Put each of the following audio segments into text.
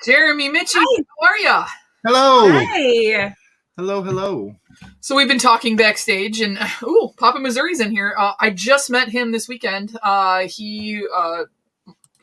Jeremy, Mitchie, how are ya? Hello. Hey. Hello. So we've been talking backstage, and Papa Missouri's in here. I just met him this weekend.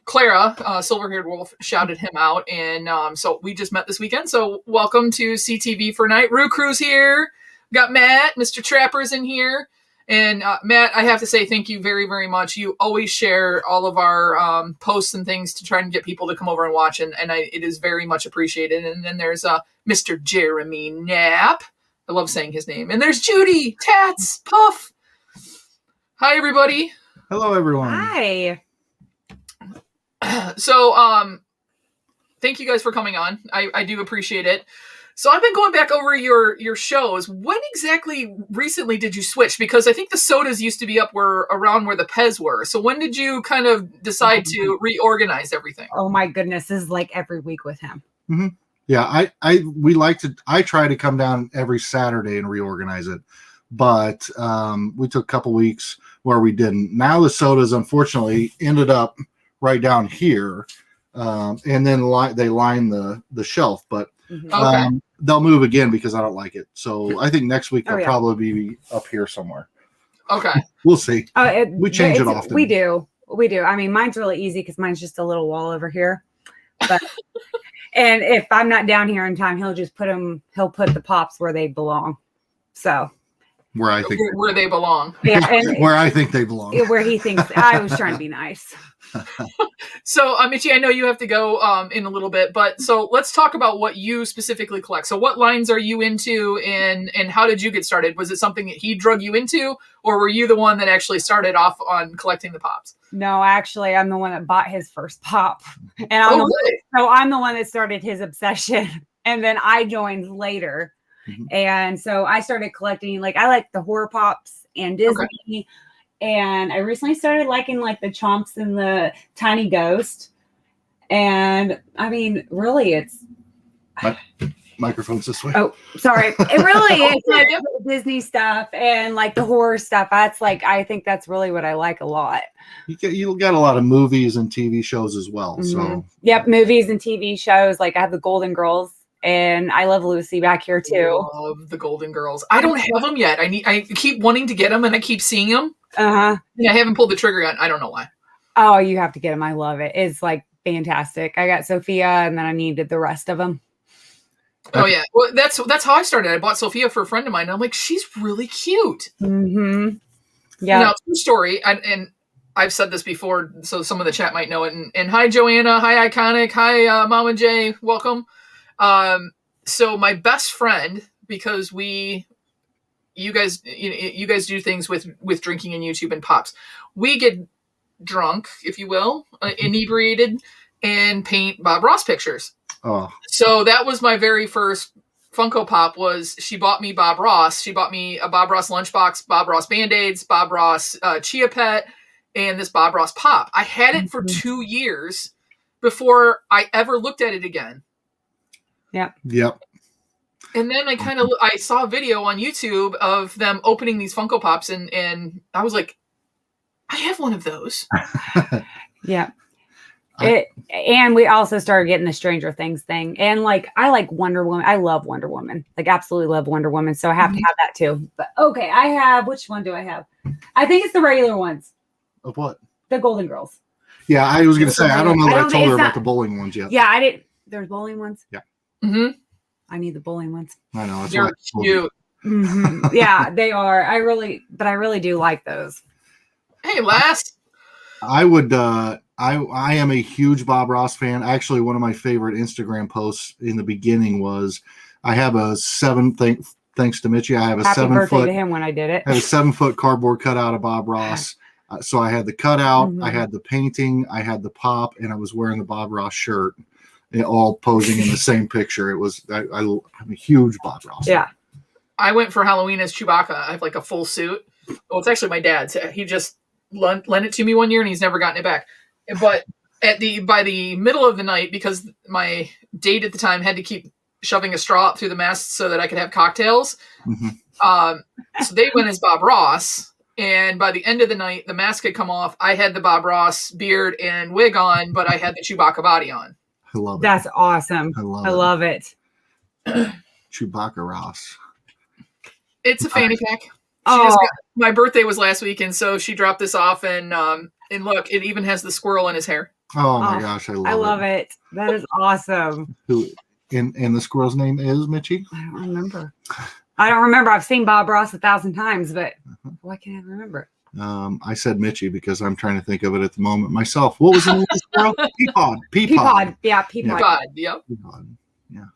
Clara, Silver-Haired Wolf, shouted him out, and so we just met this weekend. So welcome to CTV for Night. Rue Crew's here. Got Matt, Mr. Trapper's in here. And Matt, I have to say thank you very, very much. You always share all of our posts and things to try and get people to come over and watch, and it is very much appreciated. And then there's Mr. Jeremy Knapp. I love saying his name. And there's Judy, Tats, Puff. Hi, everybody. Hello, everyone. Hi. So, thank you guys for coming on. I do appreciate it. So I've been going back over your shows. When exactly recently did you switch? Because I think the sodas used to be up around where the Pez were. So when did you kind of decide to reorganize everything? Oh my goodness, this is like every week with him. Mm-hmm. Yeah, I try to come down every Saturday and reorganize it, but we took a couple weeks where we didn't. Now the sodas unfortunately ended up right down here, and then they line the shelf, but they'll move again because I don't like it. So I think next week they'll probably be up here somewhere. Okay, we'll see. We change it often. We do. I mean, mine's really easy because mine's just a little wall over here, but. And if I'm not down here in time, he'll just put the pops where they belong. So where they belong. Yeah, and where I think they belong. Where he thinks. I was trying to be nice. So, Michi, I know you have to go in a little bit, but so let's talk about what you specifically collect. So what lines are you into, and how did you get started? Was it something that he drug you into, or were you the one that actually started off on collecting the pops? No, actually, I'm the one that bought his first pop. And I'm the one that started his obsession. And then I joined later. Mm-hmm. And so I started collecting, I like the horror pops and Disney. Okay. And I recently started liking the Chomps and the Tiny Ghost. And I mean, really, it's microphone's this way. Oh, sorry. It really is Disney stuff and the horror stuff. That's I think that's really what I like a lot. You got a lot of movies and TV shows as well. Mm-hmm. So yep, movies and TV shows. I have the Golden Girls. And I love Lucy back here too. I love the Golden Girls. I don't have them yet. I keep wanting to get them, and I keep seeing them. Yeah, I haven't pulled the trigger yet. I don't know why. Oh, you have to get them. I love it. It's fantastic. I got Sophia, and then I needed the rest of them. Oh yeah, well that's how I started. I bought Sophia for a friend of mine. And I'm like, she's really cute. Mm-hmm. Yeah. Now, true story, and I've said this before, so some of the chat might know it. And hi, Joanna. Hi, Iconic. Hi, Mama J. Welcome. So my best friend, because you guys do things with drinking and YouTube and pops. We get drunk, if you will, inebriated, and paint Bob Ross pictures. Oh. So that was my very first Funko Pop. Was she bought me Bob Ross? She bought me a Bob Ross lunchbox, Bob Ross Band-Aids, Bob Ross Chia Pet, and this Bob Ross Pop. I had it for 2 years before I ever looked at it again. Yep. And then I saw a video on YouTube of them opening these Funko Pops, and I was like, I have one of those. Yeah. And we also started getting the Stranger Things thing. And I like Wonder Woman. I love Wonder Woman. Absolutely love Wonder Woman. So I have to have that too. But okay, which one do I have? I think it's the regular ones. Of what? The Golden Girls. Yeah, I was going to say, I don't know that I told her about the bowling ones yet. Yeah, I didn't. There's bowling ones? Yeah. Mm-hmm. I need the bowling ones. I know. That's They're cute. Mm-hmm. Yeah, they are. I really do like those. Hey, last. I would, I am a huge Bob Ross fan. Actually, one of my favorite Instagram posts in the beginning was, I have a thanks to Mitchie, I have a Happy birthday to him when I did it. I have a 7-foot cardboard cutout of Bob Ross. So I had the cutout, I had the painting, I had the pop, and I was wearing the Bob Ross shirt. All posing in the same picture. It was I'm a huge Bob Ross. Yeah. I went for Halloween as Chewbacca. I have a full suit. Well, it's actually my dad's. He just lent it to me one year, and he's never gotten it back. But by the middle of the night, because my date at the time had to keep shoving a straw up through the mask so that I could have cocktails. Mm-hmm. So they went as Bob Ross. And by the end of the night, the mask had come off. I had the Bob Ross beard and wig on, but I had the Chewbacca body on. I love it. That's awesome. I love I it. love it. Chewbacca Ross. It's a fanny pack. My birthday was last week, and so she dropped this off, and look, it even has the squirrel in his hair. Oh my gosh, I love it. That is awesome. Who and the squirrel's name is Mitchie? I don't remember. I've seen Bob Ross 1,000 times, but why can't I remember it? I said Mitchie because I'm trying to think of it at the moment myself. What was the name of the squirrel? Peapod. Yeah, Peapod. Yep. Peapod. Yeah.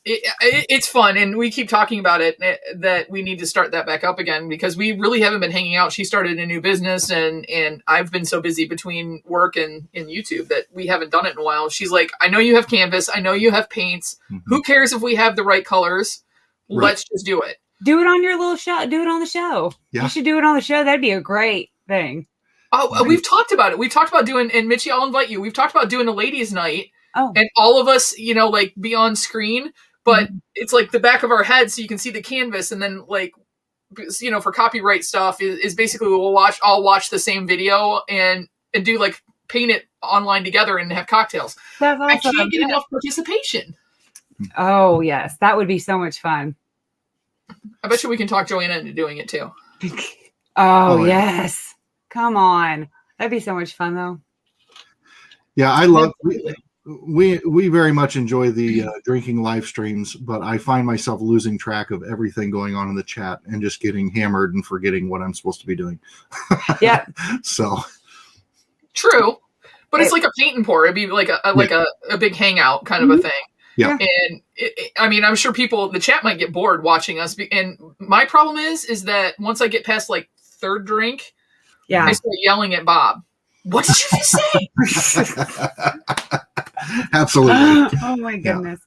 It's fun, and we keep talking about it, that we need to start that back up again because we really haven't been hanging out. She started a new business, and I've been so busy between work and YouTube that we haven't done it in a while. She's like, I know you have canvas, I know you have paints. Mm-hmm. Who cares if we have the right colors? Right. Let's just do it. Do it on your little show. Do it on the show. Yeah. You should do it on the show. That'd be a great thing. Oh, we've talked about it. We've talked about doing, and Mitchie, I'll invite you. We've talked about doing a ladies' night. Oh. And all of us, like be on screen, but it's like the back of our head so you can see the canvas. And then like, for copyright stuff is basically I'll watch the same video and do like paint it online together and have cocktails. That's awesome. I can't get enough participation. Oh yes. That would be so much fun. I bet you we can talk Joanna into doing it too. Oh yes. Come on. That'd be so much fun though. Yeah. I love We very much enjoy the drinking live streams, but I find myself losing track of everything going on in the chat and just getting hammered and forgetting what I'm supposed to be doing. Yeah. So true, but it's like a paint and pour. It'd be like a big hangout kind of a thing. Yeah. And I'm sure the chat might get bored watching us. And my problem is that once I get past like third drink, I start yelling at Bob. What did you just say? Absolutely. Oh my goodness.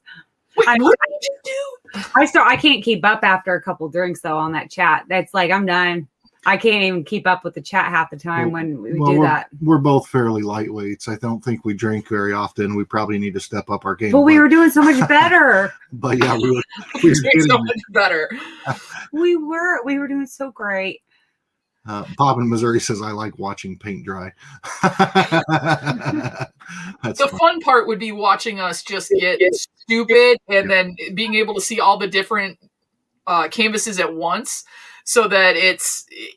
Yeah. Wait, what did you do? I can't keep up after a couple drinks though on that chat. That's like I'm done. I can't even keep up with the chat half the time when we do that. We're both fairly lightweights. I don't think we drink very often. We probably need to step up our game. But we were doing so much better. But yeah, we were doing so much better. We were doing so great. Bob in Missouri says, I like watching paint dry. The fun part would be watching us just get stupid and then being able to see all the different canvases at once so that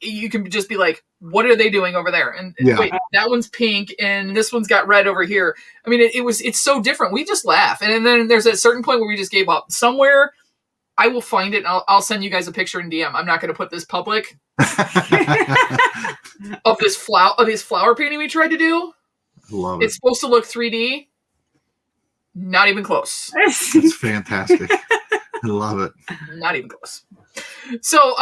you can just be like, what are they doing over there? And wait, that one's pink and this one's got red over here. I mean, it's so different. We just laugh. And then there's a certain point where we just gave up. Somewhere I will find it and I'll send you guys a picture in DM. I'm not going to put this public. of this flower painting we tried to do. Love it. It's supposed to look 3D. Not even close. It's fantastic. I love it. Not even close. So,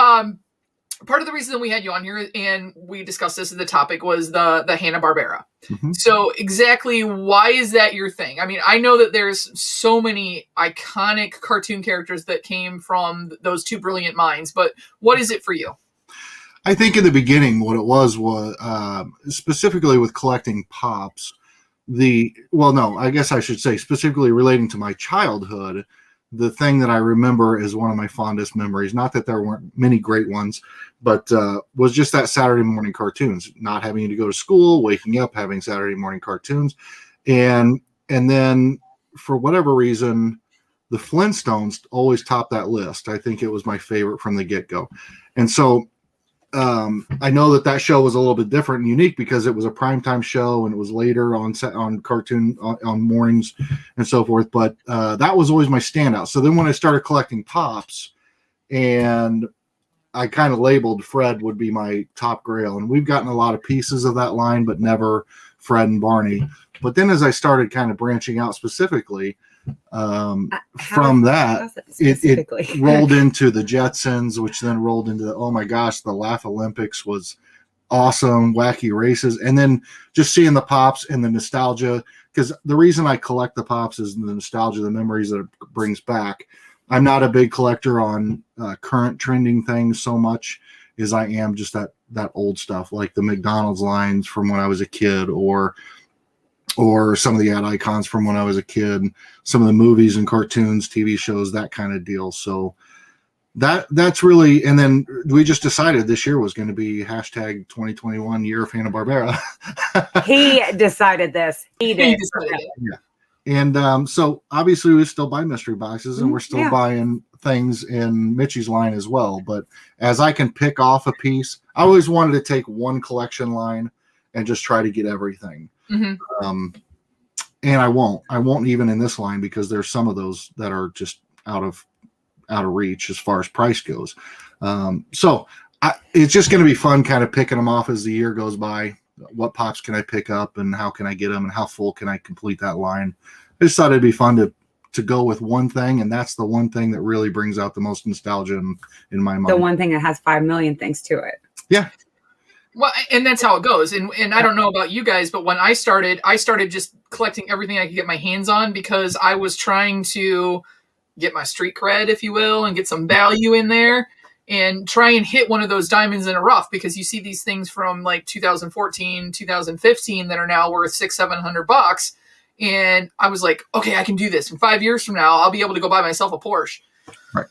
part of the reason that we had you on here and we discussed this as the topic was the Hanna Barbera. Mm-hmm. So, exactly why is that your thing? I mean, I know that there's so many iconic cartoon characters that came from those two brilliant minds, but what is it for you? I think in the beginning, what it was specifically with collecting pops, I guess I should say specifically relating to my childhood, the thing that I remember is one of my fondest memories, not that there weren't many great ones, but was just that Saturday morning cartoons, not having to go to school, waking up, having Saturday morning cartoons. And then for whatever reason, the Flintstones always topped that list. I think it was my favorite from the get-go. And so I know that show was a little bit different and unique because it was a primetime show and it was later on cartoon on mornings and so forth. But that was always my standout. So then when I started collecting pops, and I kind of labeled Fred would be my top grail, and we've gotten a lot of pieces of that line, but never Fred and Barney. But then as I started kind of branching out specifically, from that it rolled into the Jetsons, which then rolled into the Laugh Olympics was awesome, wacky races, and then just seeing the pops and the nostalgia, because the reason I collect the pops is the nostalgia, the memories that it brings back. I'm not a big collector on current trending things so much as I am just that old stuff, like the McDonald's lines from when I was a kid, or some of the ad icons from when I was a kid, some of the movies and cartoons, TV shows, that kind of deal. So that's really, and then we just decided this year was going to be hashtag 2021 year of Hanna Barbera. He decided this. He did. He decided it. Yeah. And so obviously we still buy mystery boxes and we're still Yeah. buying things in Mitchie's line as well. But as I can pick off a piece, I always wanted to take one collection line and just try to get everything. And I won't even in this line because there's some of those that are just out of reach as far as price goes. So it's just going to be fun kind of picking them off as the year goes by. What pops can I pick up and how can I get them and how full can I complete that line? I just thought it'd be fun to go with one thing, and that's the one thing that really brings out the most nostalgia in my mind. The one thing that has 5 million things to it. Yeah. Well, and that's how it goes. And I don't know about you guys, but when I started just collecting everything I could get my hands on because I was trying to get my street cred, if you will, and get some value in there and try and hit one of those diamonds in a rough, because you see these things from like 2014, 2015 that are now worth $600-700. And I was like, okay, I can do this. In 5 years from now, I'll be able to go buy myself a Porsche. Right.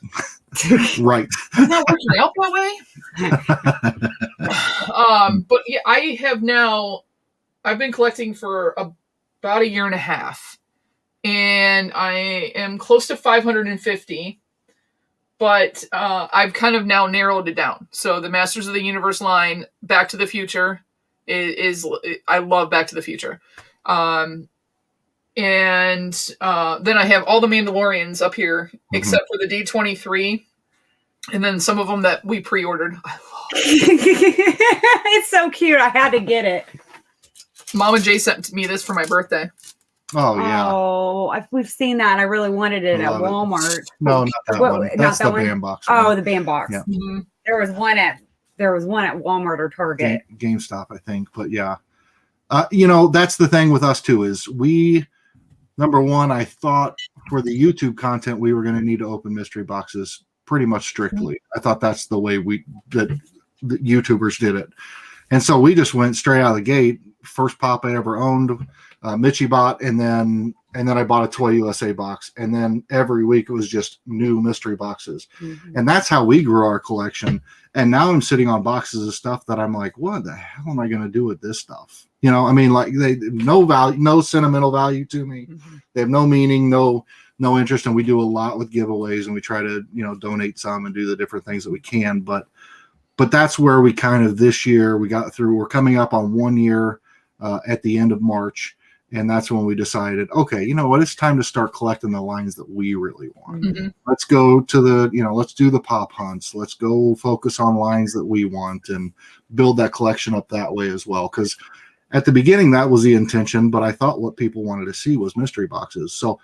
Right. It's not working out that way. But yeah, I've been collecting for about a year and a half, and I am close to 550, but I've kind of now narrowed it down. So the Masters of the Universe line, Back to the Future is I love Back to the Future. And then I have all the Mandalorians up here, except for the D23, and then some of them that we pre-ordered. It's so cute. I had to get it. Mom and Jay sent me this for my birthday. Oh yeah. Oh, we've seen that. And I really wanted it at Walmart. No, not that one. That's the band box. Oh, the band box. Yeah. Mm-hmm. There was one at Walmart or Target. GameStop, I think. But yeah, that's the thing with us too. Is number one, I thought for the YouTube content we were going to need to open mystery boxes pretty much strictly. I thought that's the way the YouTubers did it, and so we just went straight out of the gate. First pop I ever owned, Mitchie bought, and then I bought a Toy USA box, and then every week it was just new mystery boxes, and that's how we grew our collection. And now I'm sitting on boxes of stuff that I'm like, what the hell am I going to do with this stuff? I mean, like they no value, no sentimental value to me. They have no meaning, no interest, and we do a lot with giveaways, and we try to donate some and do the different things that we can. But that's where we kind of this year we got through. We're coming up on 1 year at the end of March, and that's when we decided, okay, you know what, it's time to start collecting the lines that we really want. Let's go to let's do the pop hunts. Let's go focus on lines that we want and build that collection up that way as well. Because at the beginning that was the intention, but I thought what people wanted to see was mystery boxes. So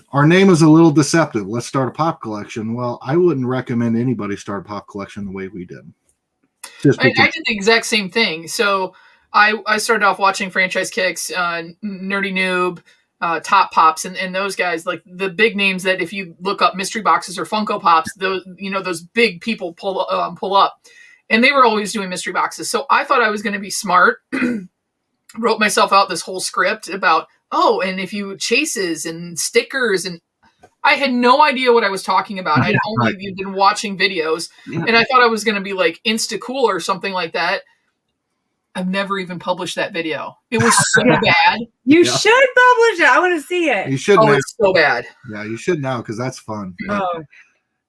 our name is a little deceptive. Let's start a pop collection. Well, I wouldn't recommend anybody start a pop collection the way we did. I did the exact same thing. So I started off watching Franchise Kicks, Nerdy Noob, Top Pops, and those guys, like the big names that if you look up mystery boxes or Funko Pops, those big people pull up, and they were always doing mystery boxes. So I thought I was going to be smart, wrote myself out this whole script about, and if you chases and stickers, and I had no idea what I was talking about. I'd only been watching videos, and I thought I was going to be like Insta cool or something like that. I've never even published that video. It was so bad. You should publish it. I want to see it. You should. It's so bad. Yeah, you should now because that's fun. Oh.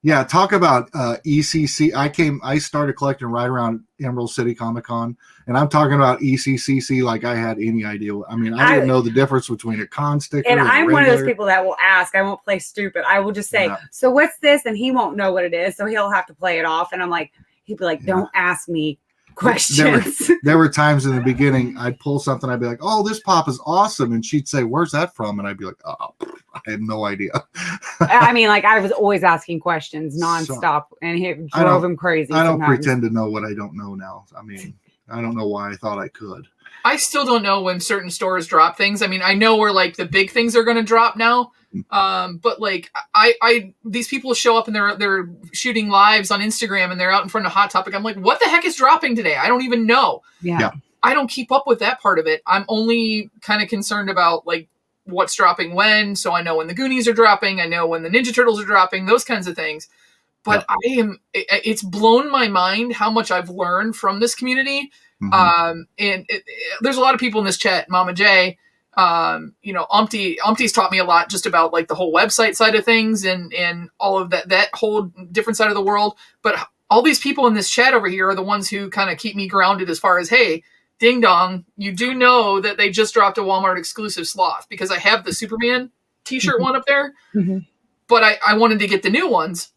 Yeah, talk about ECC. I started collecting right around Emerald City Comic Con, and I'm talking about ECCC like I had any idea. I mean, I didn't know the difference between a con sticker and I'm one of those regular. people that will ask. I won't play stupid. I will just say, so what's this? And he won't know what it is, so he'll have to play it off. And I'm like, he'd be like, don't ask me questions. There were times in the beginning I'd pull something, I'd be like, oh, this pop is awesome, and she'd say, where's that from? And I'd be like, oh, I had no idea. I mean, like I was always asking questions nonstop, and it drove him crazy. I don't pretend to know what I don't know now. I mean, I don't know why I thought I could. I still don't know when certain stores drop things. I mean, I know where like the big things are going to drop now. But like these people show up and they're shooting lives on Instagram and they're out in front of Hot Topic. I'm like, what the heck is dropping today? I don't even know. Yeah. I don't keep up with that part of it. I'm only kind of concerned about like what's dropping when. So I know when the Goonies are dropping. I know when the Ninja Turtles are dropping, those kinds of things. but it's blown my mind how much I've learned from this community. And there's a lot of people in this chat, Mama J, Umpty's taught me a lot just about like the whole website side of things and all of that whole different side of the world. But all these people in this chat over here are the ones who kind of keep me grounded as far as, hey, ding dong, you do know that they just dropped a Walmart exclusive sloth, because I have the Superman t-shirt one up there, but I wanted to get the new ones.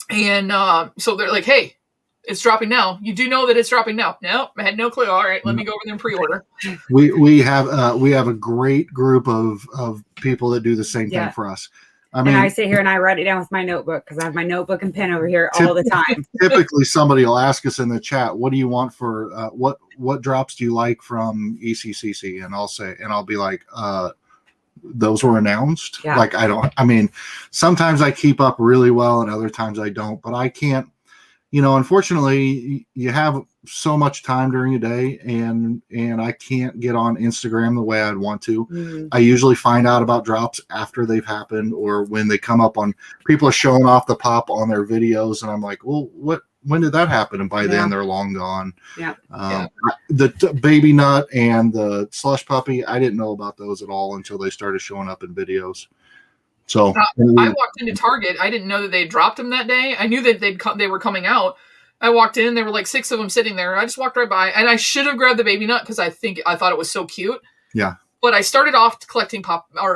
And so they're like, hey, it's dropping now. You do know that it's dropping now. No, I had no clue. All right, let me go over there and pre-order. We have a great group of people that do the same thing for us. I mean, and I sit here and I write it down with my notebook, because I have my notebook and pen over here all the time. Typically, somebody will ask us in the chat, "What do you want for what drops do you like from ECCC?" And I'll be like, "Those were announced." Yeah. Like I mean, sometimes I keep up really well, and other times I don't. But I can't. Unfortunately, you have so much time during a day, and I can't get on Instagram the way I'd want to. I usually find out about drops after they've happened, or when they come up on people are showing off the pop on their videos, and I'm like, well, when did that happen? And by then they're long gone. The baby nut and the slush puppy, I didn't know about those at all until they started showing up in videos. So I walked into Target. I didn't know that they dropped them that day. I knew that they were coming out. I walked in, there were like 6 of them sitting there. I just walked right by, and I should have grabbed the baby nut because I thought it was so cute. Yeah. But I started off collecting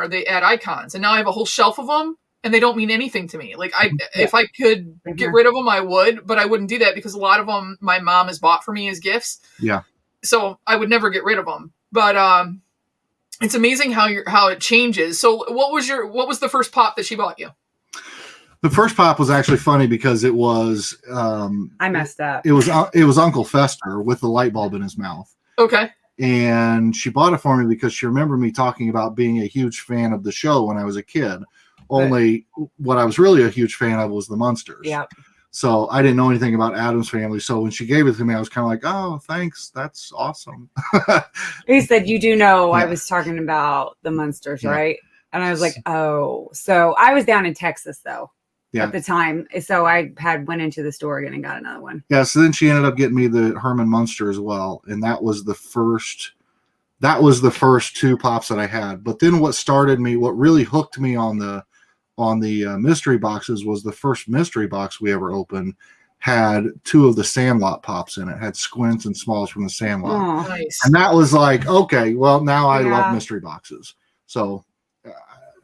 they add icons, and now I have a whole shelf of them, and they don't mean anything to me. Like if I could get rid of them, I would, but I wouldn't do that because a lot of them my mom has bought for me as gifts. Yeah. So I would never get rid of them. But it's amazing how it changes. So what was the first pop that she bought you? The first pop was actually funny because it was I messed up. It was Uncle Fester with the light bulb in his mouth. Okay. And she bought it for me because she remembered me talking about being a huge fan of the show when I was a kid. Only what I was really a huge fan of was the Munsters. Yeah. So I didn't know anything about Addams Family. So when she gave it to me, I was kind of like, oh, thanks. That's awesome. He said, you do know I was talking about the Munsters, right? And I was like, oh. So I was down in Texas, though, at the time. So I went into the store again and got another one. Yeah, so then she ended up getting me the Herman Munster as well. And that was the first 2 pops that I had. But then what really hooked me on the mystery boxes was the first mystery box we ever opened had 2 of the Sandlot pops in it. Had Squints and Smalls from the Sandlot. Oh, nice. And that was like, okay, well, now I love mystery boxes. So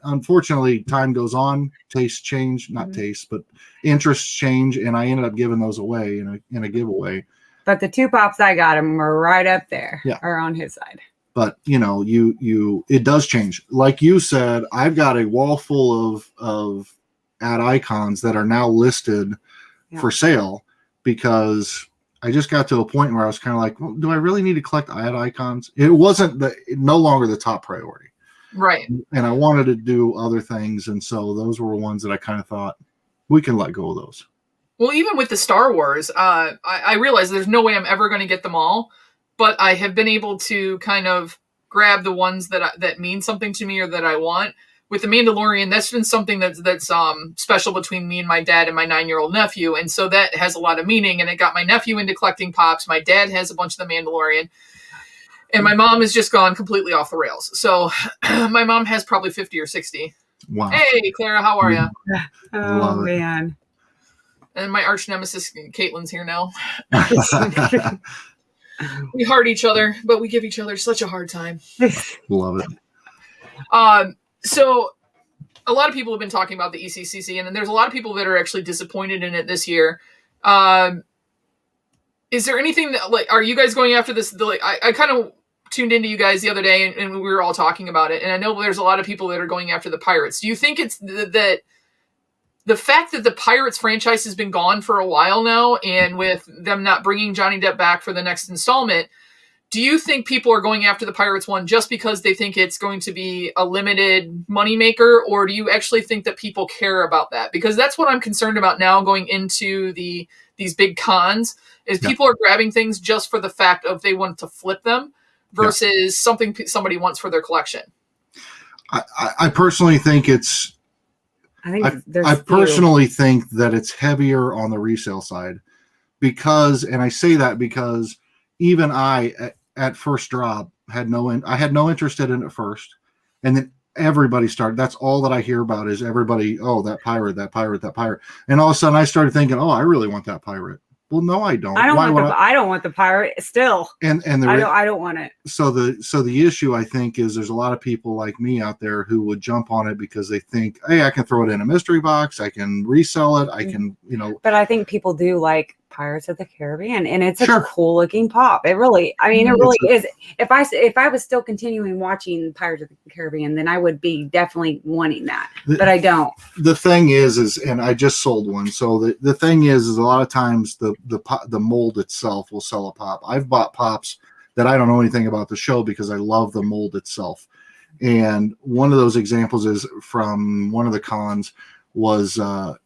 unfortunately, time goes on, tastes change, not taste, but interests change, and I ended up giving those away in a giveaway. But the 2 pops I got them were right up there, or on his side. But it does change. Like you said, I've got a wall full of ad icons that are now listed for sale because I just got to a point where I was kind of like, well, do I really need to collect ad icons? It wasn't no longer the top priority. Right. And I wanted to do other things. And so those were ones that I kind of thought we can let go of those. Well, even with the Star Wars, I realized there's no way I'm ever going to get them all. But I have been able to kind of grab the ones that mean something to me or that I want. With the Mandalorian, that's been something that's special between me and my dad and my 9-year-old nephew. And so that has a lot of meaning. And it got my nephew into collecting pops. My dad has a bunch of the Mandalorian. And my mom has just gone completely off the rails. So my mom has probably 50 or 60. Wow. Hey, Clara, how are you? Oh, man. And my arch nemesis, Caitlin's here now. We heart each other, but we give each other such a hard time. Love it. So a lot of people have been talking about the ECCC, and then there's a lot of people that are actually disappointed in it this year. Is there anything that, are you guys going after this? I kind of tuned into you guys the other day, and we were all talking about it. And I know there's a lot of people that are going after the Pirates. Do you think it's that the fact that the Pirates franchise has been gone for a while now, and with them not bringing Johnny Depp back for the next installment, do you think people are going after the Pirates one just because they think it's going to be a limited moneymaker, or do you actually think that people care about that? Because that's what I'm concerned about now going into these big cons, is people are grabbing things just for the fact of they want to flip them versus something somebody wants for their collection. I personally think I think I personally think that it's heavier on the resale side because, and I say that because even I at first drop had no interest in it at first, and then everybody started. That's all that I hear about is everybody. Oh, that pirate, and all of a sudden I started thinking, oh, I really want that pirate. Well, no, I don't. I don't want the pirate still. And I don't want it. So the issue I think is there's a lot of people like me out there who would jump on it because they think, hey, I can throw it in a mystery box, I can resell it, I can, But I think people do like Pirates of the Caribbean, and it's a cool looking pop. It really is. If I was still continuing watching Pirates of the Caribbean, then I would be definitely wanting that. But I don't. The thing is, and I just sold one. So the thing is a lot of times the mold itself will sell a pop. I've bought pops that I don't know anything about the show because I love the mold itself. And one of those examples is from one of the cons was the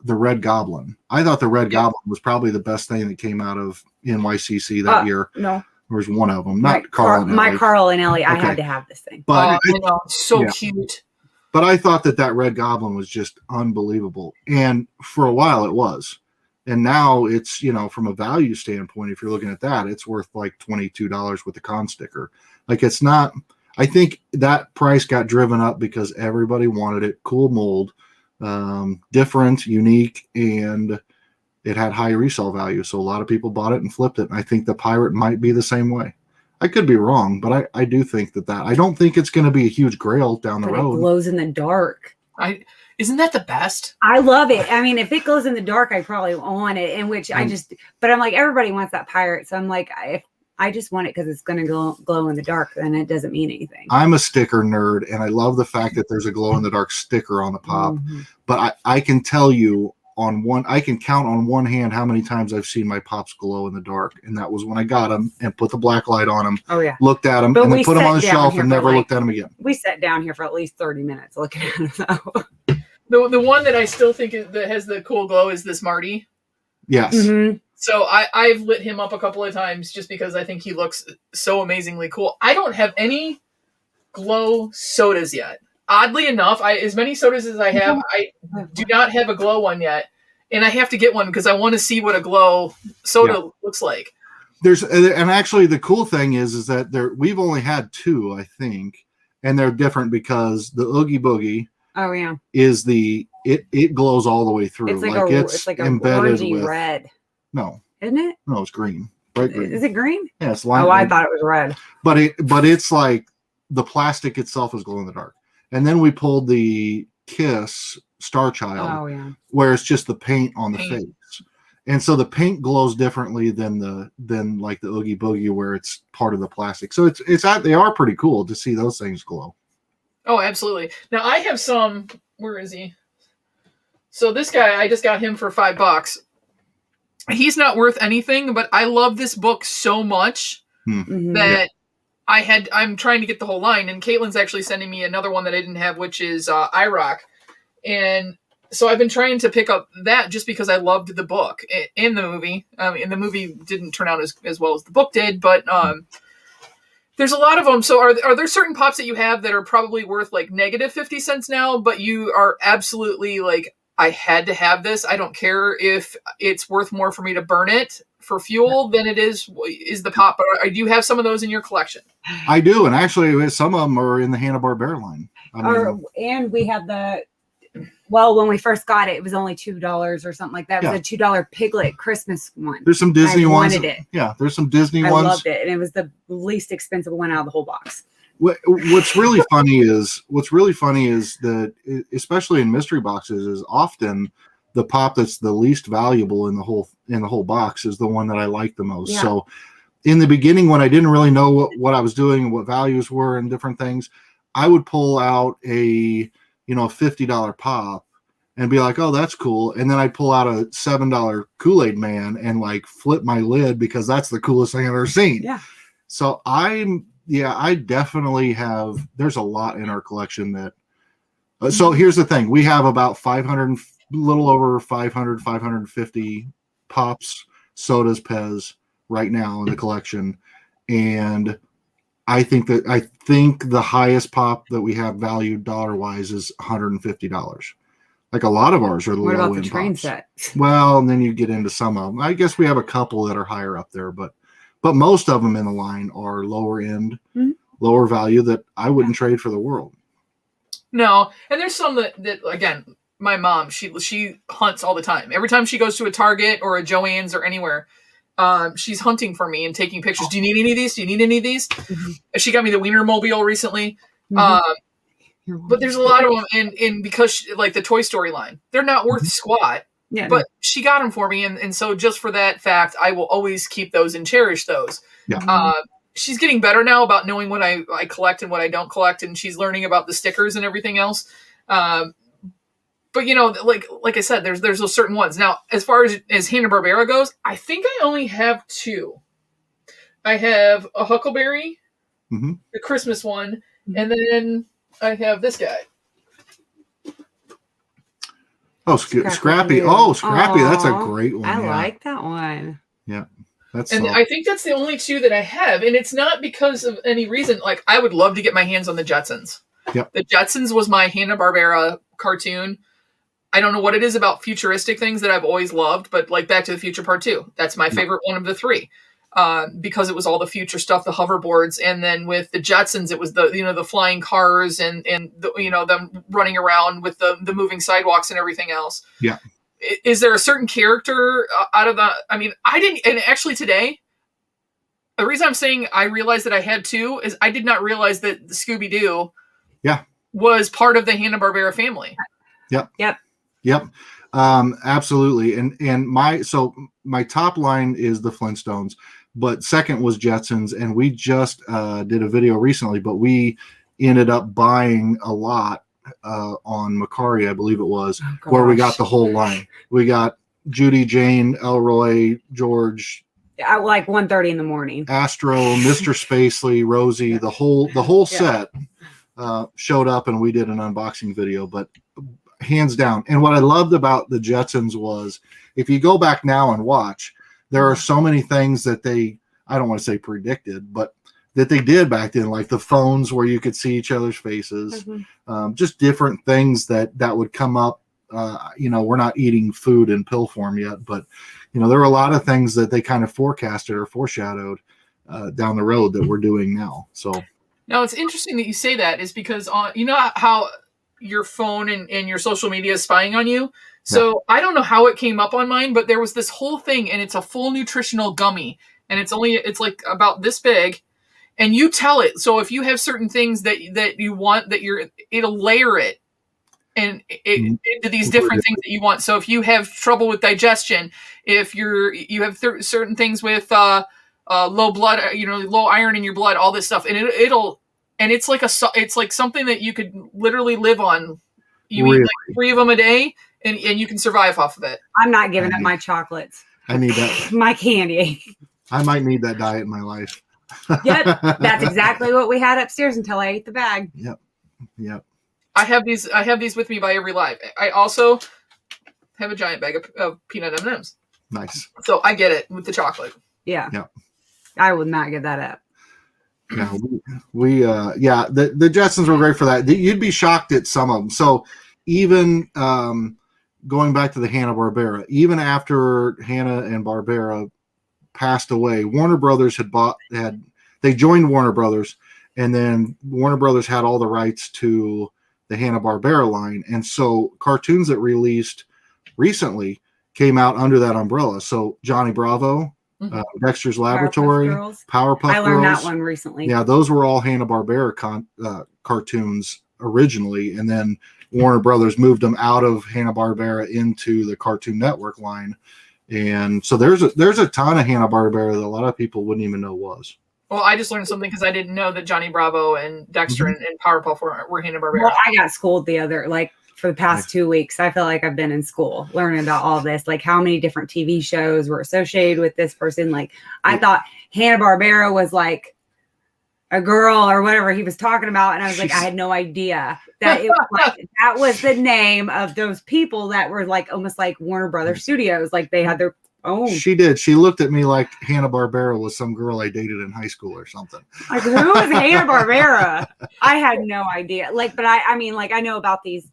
Red Goblin. I thought the Red Goblin was probably the best thing that came out of NYCC that year. No, there was one of them, not Carl. Carl and Ellie. I had to have this thing. But I know, so cute. But I thought that Red Goblin was just unbelievable, and for a while it was, and now it's from a value standpoint, if you're looking at that, it's worth like $22 with the con sticker. Like it's not. I think that price got driven up because everybody wanted it. Cool mold. Different, unique, and it had high resale value. So a lot of people bought it and flipped it. And I think the pirate might be the same way. I could be wrong, but I do think that I don't think it's going to be a huge grail down the road. It glows in the dark. Isn't that the best? I love it. I mean, if it glows in the dark, I probably want it. But I'm like, everybody wants that pirate. So I'm like, if I just want it because it's going to glow in the dark, then it doesn't mean anything. I'm a sticker nerd, and I love the fact that there's a glow in the dark sticker on the pop. Mm-hmm. But I can tell you I can count on one hand how many times I've seen my pops glow in the dark, and that was when I got them and put the Blacklight on them. Oh yeah, looked at them, and then put them on the shelf and never looked at them again. We sat down here for at least 30 minutes looking at them. The one that I still think that has the cool glow is this Marty. Yes. Mm-hmm. So I've lit him up a couple of times just because I think he looks so amazingly cool. I don't have any glow sodas yet. Oddly enough, as many sodas as I have, I do not have a glow one yet. And I have to get one because I want to see what a glow soda looks like. And actually the cool thing is that we've only had two, I think, and they're different because the Oogie Boogie is it glows all the way through. It's like a orangey red. No. Isn't it? No, it's green. Bright green. Is it green? Yeah, it's light. Oh, I thought it was red. But it's like the plastic itself is glow in the dark. And then we pulled the Kiss Star Child, where it's just the paint on the face. And so the paint glows differently than like the Oogie Boogie, where it's part of the plastic. So they are pretty cool to see those things glow. Oh, absolutely. Now I have some. Where is he? So this guy, I just got him for $5. He's not worth anything, but I love this book so much that I'm trying to get the whole line. And Caitlin's actually sending me another one that I didn't have, which is IROC. And so I've been trying to pick up that just because I loved the book and the movie. And the movie didn't turn out as well as the book did, but there's a lot of them. So are there certain pops that you have that are probably worth like negative 50 cents now, but you are absolutely like, I had to have this. I don't care if it's worth more for me to burn it for fuel than it is the pop. But do you have some of those in your collection? I do. And actually some of them are in the Hanna Barbera line. And we have when we first got it, it was only $2 or something like that. It was a $2 Piglet Christmas one. There's some Disney ones. I wanted it. Yeah, there's some Disney ones. I loved it. And it was the least expensive one out of the whole box. What's really funny is that, especially in mystery boxes, is often the pop that's the least valuable in the whole box is the one that I like the most. Yeah. So in the beginning, when I didn't really know what I was doing, what values were and different things, I would pull out a $50 pop and be like, oh, that's cool. And then I'd pull out a $7 Kool-Aid Man and like flip my lid because that's the coolest thing I've ever seen. Yeah. So I definitely have. There's a lot in our collection that. So here's the thing: we have about 500, little over 500, 550 pops, sodas, Pez right now in the collection, and I think the highest pop that we have valued dollar-wise is $150. Like a lot of ours are the What low about the end train pops. set? Well, and then you get into some of them. I guess we have a couple that are higher up there, but most of them in the line are lower end, lower value that I wouldn't trade for the world. No, and there's some that again, my mom, she hunts all the time. Every time she goes to a Target or a Joann's or anywhere, she's hunting for me and taking pictures. Do you need any of these? Do you need any of these? She got me the Wienermobile recently. But there's a lot of them, and because like the Toy Story line, they're not worth squat. Yeah, but she got them for me, and so just for that fact, I will always keep those and cherish those. Yeah. She's getting better now about knowing what I collect and what I don't collect, and she's learning about the stickers and everything else. But you know, like I said, there's those certain ones. Now, as far as Hanna Barbera goes, I think I only have two. I have a Huckleberry, the Christmas one, and then I have this guy. Oh, Scrappy. Oh, Scrappy. Aww, that's a great one. I like that one. Yeah. I think that's the only two that I have. And it's not because of any reason. Like, I would love to get my hands on the Jetsons. Yep. The Jetsons was my Hanna-Barbera cartoon. I don't know what it is about futuristic things that I've always loved, but like Back to the Future Part 2. That's my favorite one of the three. Because it was all the future stuff, the hoverboards, and then with the Jetsons, it was the flying cars and them running around with the moving sidewalks and everything else. Yeah. Is there a certain character out of the? I mean, I didn't. And actually, today, the reason I'm saying I realized that I had two is I did not realize that the Scooby Doo, was part of the Hanna-Barbera family. Yep. Absolutely. And my top line is the Flintstones. But second was Jetsons, and we just did a video recently, but we ended up buying a lot on Macari, I believe it was, where we got the whole line. We got Judy, Jane, Elroy, George. At like 1:30 in the morning. Astro, Mr. Spacely, Rosie, the whole set showed up, and we did an unboxing video, but hands down. And what I loved about the Jetsons was, if you go back now and watch, there are so many things that I don't want to say predicted, but that they did back then, like the phones where you could see each other's faces, just different things that would come up. We're not eating food in pill form yet, but there were a lot of things that they kind of forecasted or foreshadowed down the road that we're doing now. So now it's interesting that you say that, is because how your phone and your social media is spying on you. So I don't know how it came up on mine, but there was this whole thing, and it's a full nutritional gummy, and it's like about this big, and you tell it. So if you have certain things that you want, it'll layer it and into these different things that you want. So if you have trouble with digestion, if you have certain things with low blood, low iron in your blood, all this stuff, and it's like something that you could literally live on. You eat like 3 of them a day, and you can survive off of it. I'm not giving up my chocolates. I need that. My candy. I might need that diet in my life. Yep, that's exactly what we had upstairs until I ate the bag. Yep. I have these with me by every live. I also have a giant bag of peanut M&Ms. Nice. So I get it with the chocolate. Yeah. Yep. I would not give that up. Yeah, the Jetsons were great for that. You'd be shocked at some of them. So even going back to the Hanna-Barbera, even after Hanna and Barbera passed away, Warner Brothers they joined Warner Brothers, and then Warner Brothers had all the rights to the Hanna-Barbera line. And so cartoons that released recently came out under that umbrella. So Johnny Bravo, Dexter's Laboratory, Powerpuff Girls. I learned that one recently. Yeah, those were all Hanna-Barbera cartoons originally, and then Warner Brothers moved them out of Hanna-Barbera into the Cartoon Network line. And so there's a ton of Hanna-Barbera that a lot of people wouldn't even know was. Well, I just learned something because I didn't know that Johnny Bravo and Dexter and Powerpuff were Hanna-Barbera. Well, I got schooled for the past 2 weeks. I feel like I've been in school learning about all this, like how many different TV shows were associated with this person. Like I thought Hanna-Barbera was like a girl or whatever he was talking about. And I was like, I had no idea that it was like, that was the name of those people that were like almost like Warner Brothers Studios. Like they had their own. She did. She looked at me like Hanna-Barbera was some girl I dated in high school or something. Like, who is Hanna-Barbera? I had no idea. Like, but I mean, like I know about these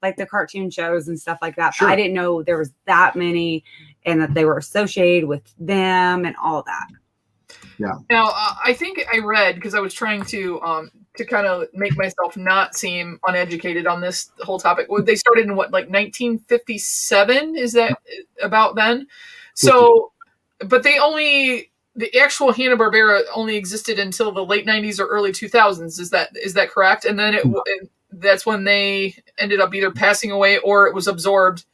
like the cartoon shows and stuff like that. Sure. But I didn't know there was that many and that they were associated with them and all that. Yeah. Now, I think I read, because I was trying to kind of make myself not seem uneducated on this whole topic. They started in what, like 1957? Is that about then? So, but the actual Hanna Barbera only existed until the late 90s or early 2000s. Is that correct? And then that's when they ended up either passing away or it was absorbed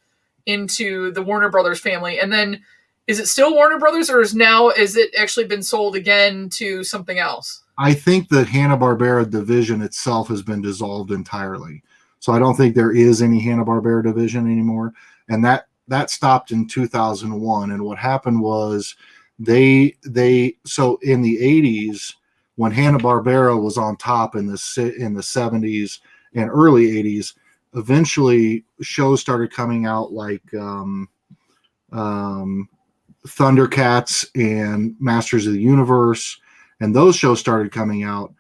into the Warner Brothers family. And then, is it still Warner Brothers, or is it actually been sold again to something else? I think the Hanna Barbera division itself has been dissolved entirely. So I don't think there is any Hanna Barbera division anymore. And that stopped in 2001. And what happened was so in the 80s, when Hanna Barbera was on top in the 70s and early 80s, eventually shows started coming out like Thundercats and Masters of the Universe, and those shows started coming out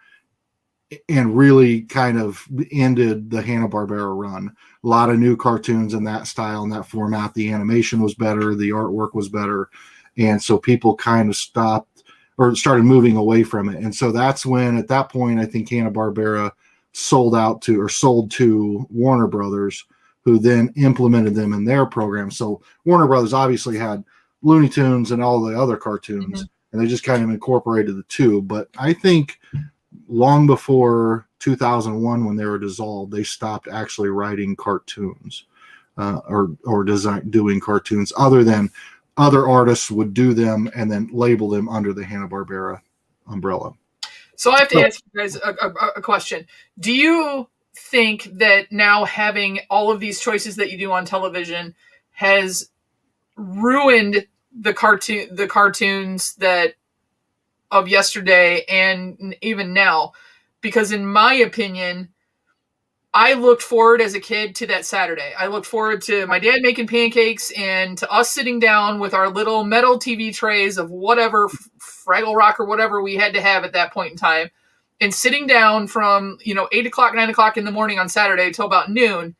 and really kind of ended the Hanna-Barbera run. A lot of new cartoons in that style and that format. The animation was better, the artwork was better, and so people kind of stopped or started moving away from it. And so that's when, at that point, I think Hanna-Barbera sold to Warner Brothers, who then implemented them in their program. So Warner Brothers obviously had Looney Tunes and all the other cartoons, and they just kind of incorporated the two. But I think long before 2001, when they were dissolved, they stopped actually writing cartoons or doing cartoons, other than other artists would do them and then label them under the Hanna-Barbera umbrella. So I have to ask you guys a question. Do you think that now having all of these choices that you do on television has ruined the cartoons that of yesterday and even now? Because in my opinion, I looked forward as a kid to that Saturday. I looked forward to my dad making pancakes and to us sitting down with our little metal TV trays of whatever, Fraggle Rock or whatever we had to have at that point in time, and sitting down from 8 o'clock, 9 o'clock in the morning on Saturday till about noon.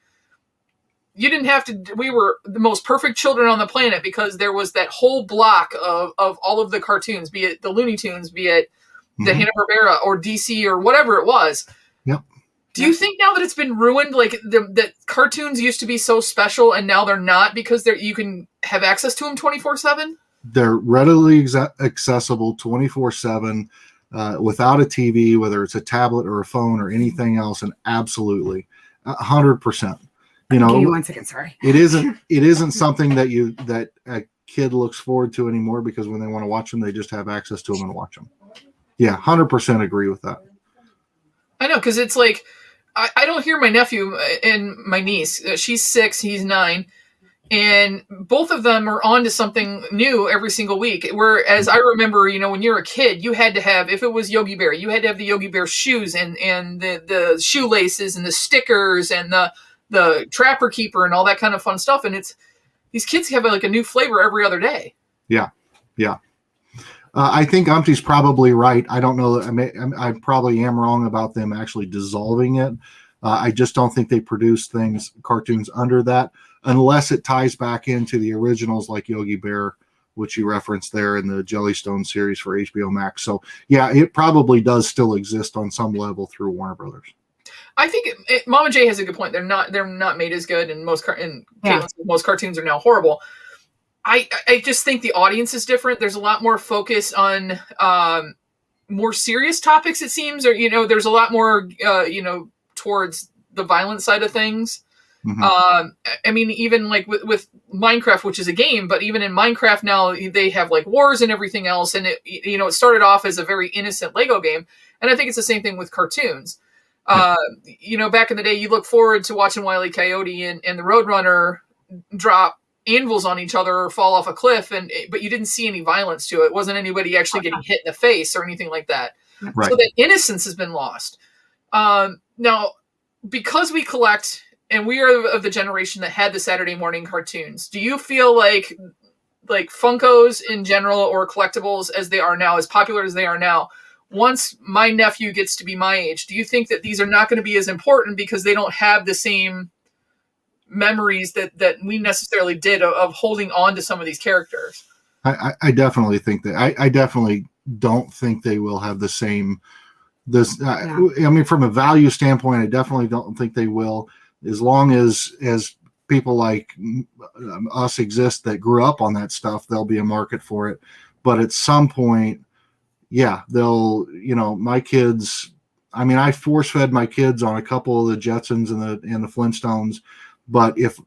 You didn't have to. We were the most perfect children on the planet because there was that whole block of all of the cartoons, be it the Looney Tunes, be it the Hanna-Barbera or DC or whatever it was. Yep. Do you think now that it's been ruined, like that cartoons used to be so special and now they're not because you can have access to them 24/7? They're readily accessible 24/7 without a TV, whether it's a tablet or a phone or anything else, and absolutely 100%. Give me 1 second, sorry. It isn't something that a kid looks forward to anymore, because when they want to watch them, they just have access to them and watch them. Yeah, 100% agree with that. I know, because it's like I don't hear my nephew and my niece. She's 6, he's 9, and both of them are on to something new every single week. Whereas I remember, when you're a kid, you had to have, if it was Yogi Bear, you had to have the Yogi Bear shoes and the shoelaces and the stickers and the Trapper Keeper and all that kind of fun stuff. And these kids have like a new flavor every other day. Yeah. I think Umpty's probably right. I don't know. I probably am wrong about them actually dissolving it. I just don't think they produce cartoons under that, unless it ties back into the originals like Yogi Bear, which you referenced there in the Jellystone series for HBO Max. So yeah, it probably does still exist on some level through Warner Brothers. I think Mama J has a good point. They're not made as good, and most cartoons are now horrible. I just think the audience is different. There's a lot more focus on more serious topics, it seems, or there's a lot more towards the violent side of things. I mean, even like with Minecraft, which is a game, but even in Minecraft now they have like wars and everything else, and it started off as a very innocent Lego game, and I think it's the same thing with cartoons. Back in the day, you look forward to watching Wile E. Coyote and the Roadrunner drop anvils on each other or fall off a cliff, but you didn't see any violence to it. It wasn't anybody actually getting hit in the face or anything like that. Right. So that innocence has been lost. Now, because we collect, and we are of the generation that had the Saturday morning cartoons, do you feel like Funkos in general, or collectibles as they are now, as popular as they are now, once my nephew gets to be my age, do you think that these are not going to be as important because they don't have the same memories that we necessarily did of holding on to some of these characters. I definitely think that I definitely don't think they will have the same I mean, from a value standpoint, I definitely don't think they will, as long as people like us exist that grew up on that stuff. There'll be a market for it, but at some point, yeah, they'll, my kids, I mean, I force fed my kids on a couple of the Jetsons and the Flintstones, but if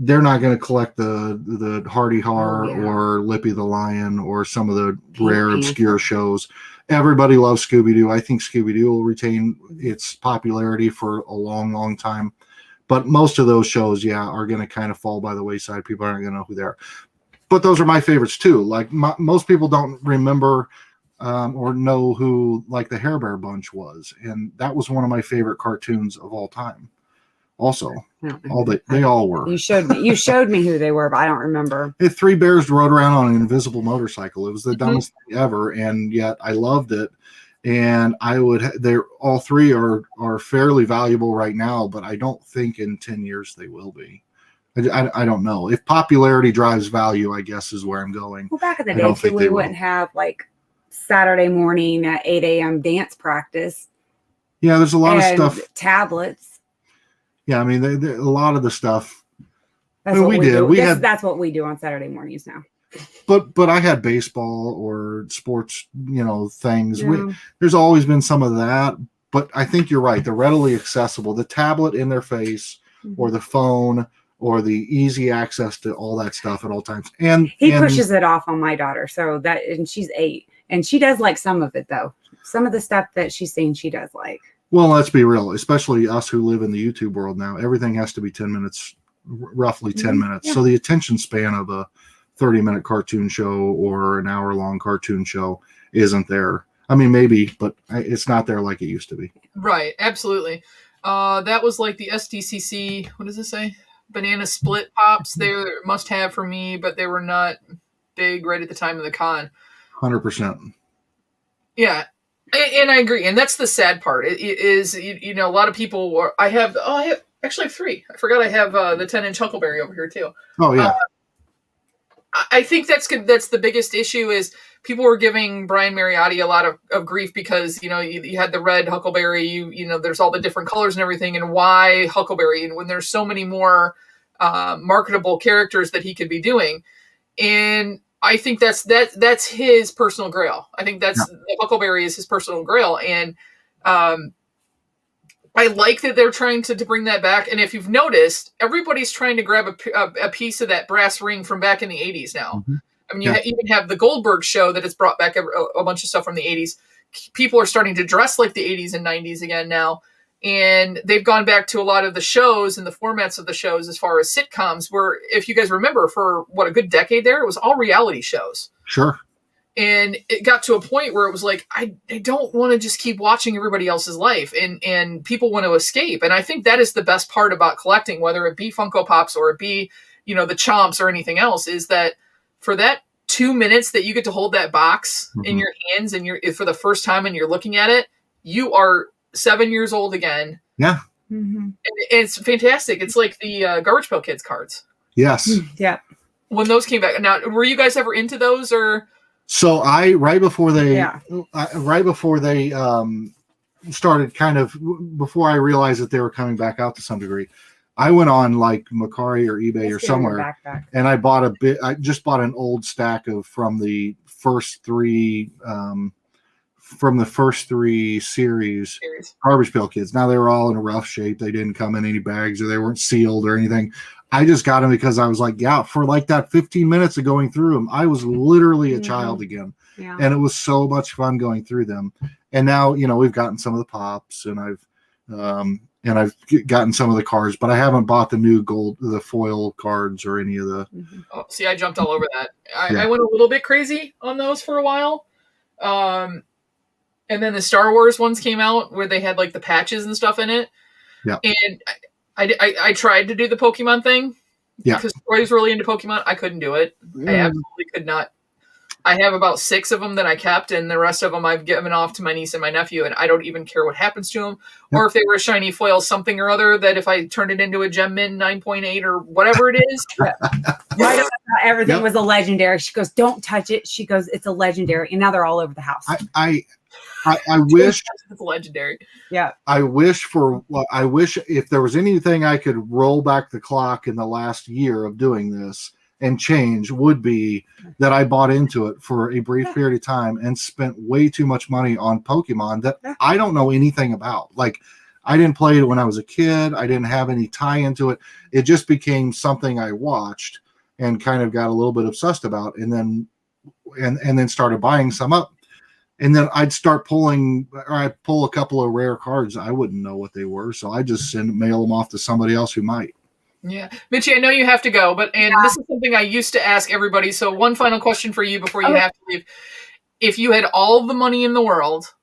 they're not going to collect the Hardy Har or Lippy the Lion or some of the rare obscure shows. Everybody loves Scooby-Doo. I think Scooby-Doo will retain its popularity for a long, long time. But most of those shows, are going to kind of fall by the wayside. People aren't going to know who they are. But those are my favorites too. Like most people don't remember or know who like the Hair Bear Bunch was. And that was one of my favorite cartoons of all time. Also, they all were. You showed me who they were, but I don't remember. If three bears rode around on an invisible motorcycle, it was the dumbest thing ever, and yet I loved it. And they're all three are fairly valuable right now, but I don't think in 10 years they will be. I don't know. If popularity drives value, I guess is where I'm going. Well, back in the day, too, we wouldn't have like Saturday morning at 8 a.m. dance practice. Yeah, there's a lot of stuff. Tablets. Yeah, I mean, a lot of the stuff. That's what we did. That's what we do on Saturday mornings now. But I had baseball or sports, things. Yeah. There's always been some of that. But I think you're right. They're readily accessible. The tablet in their face, or the phone, or the easy access to all that stuff at all times. And he pushes it off on my daughter. And she's 8, and she does like some of it though. Some of the stuff that she's seen, she does like. Well, let's be real, especially us who live in the YouTube world now. Everything has to be 10 minutes, roughly 10 minutes. Yeah. So the attention span of a 30-minute cartoon show or an hour-long cartoon show isn't there. I mean, maybe, but it's not there like it used to be. Right, absolutely. That was like the SDCC, what does it say? Banana Split Pops. They were must-have for me, but they were not big right at the time of the con. 100%. Yeah. And I agree, and that's the sad part. It is, a lot of people. I actually have 3. I forgot I have the 10-inch Huckleberry over here too. Oh yeah. I think that's good. That's the biggest issue is people were giving Brian Mariotti a lot of grief because you had the red Huckleberry. There's all the different colors and everything, and why Huckleberry? And when there's so many more marketable characters that he could be doing, and I think that's his personal grail. I think the Huckleberry is his personal grail. And I like that they're trying to bring that back. And if you've noticed, everybody's trying to grab a piece of that brass ring from back in the 80s now. Mm-hmm. I mean, you even have the Goldberg show that has brought back a bunch of stuff from the 80s. People are starting to dress like the 80s and 90s again now. And they've gone back to a lot of the shows and the formats of the shows as far as sitcoms, where if you guys remember for a good decade there, it was all reality shows. Sure. And it got to a point where it was like, I don't want to just keep watching everybody else's life and people want to escape. And I think that is the best part about collecting, whether it be Funko Pops or it be, the Chomps or anything else, is that for that 2 minutes that you get to hold that box in your hands and for the first time and you're looking at it, you are 7 years old again. Yeah. Mm-hmm. And it's fantastic. It's like the Garbage Pail Kids cards. Yes. Yeah. When those came back. Now, were you guys ever into those or? So right before they started before I realized that they were coming back out to some degree, I went on like Macari or eBay or somewhere and I bought I just bought an old stack from the first 3, series, Garbage Pail Kids. Now they were all in a rough shape. They didn't come in any bags or they weren't sealed or anything. I just got them because I was like, for like that 15 minutes of going through them, I was literally a child again. Yeah. And it was so much fun going through them. And now, we've gotten some of the pops and I've gotten some of the cards, but I haven't bought the foil cards or any of the. Oh, see, I jumped all over that. I went a little bit crazy on those for a while. And then the Star Wars ones came out where they had like the patches and stuff in it. Yeah. And I tried to do the Pokemon thing. Yeah. Because Troy was really into Pokemon. I couldn't do it. I absolutely could not. I have about 6 of them that I kept, and the rest of them I've given off to my niece and my nephew, and I don't even care what happens to them. Or if they were a shiny foil something or other, that if I turned it into a Gem Min 9.8 or whatever it is. My daughter thought everything was a legendary. She goes, don't touch it. She goes, it's a legendary. And now they're all over the house. I wish it's legendary. Yeah. I wish if there was anything I could roll back the clock in the last year of doing this and change, would be that I bought into it for a brief period of time and spent way too much money on Pokemon that I don't know anything about. Like, I didn't play it when I was a kid. I didn't have any tie into it. It just became something I watched and kind of got a little bit obsessed about, and then started buying some up. And then I'd start pull a couple of rare cards. I wouldn't know what they were, so I just mail them off to somebody else who might. Yeah. Mitchie, I know you have to go, this is something I used to ask everybody. So one final question for you before you have to leave. If you had all the money in the world,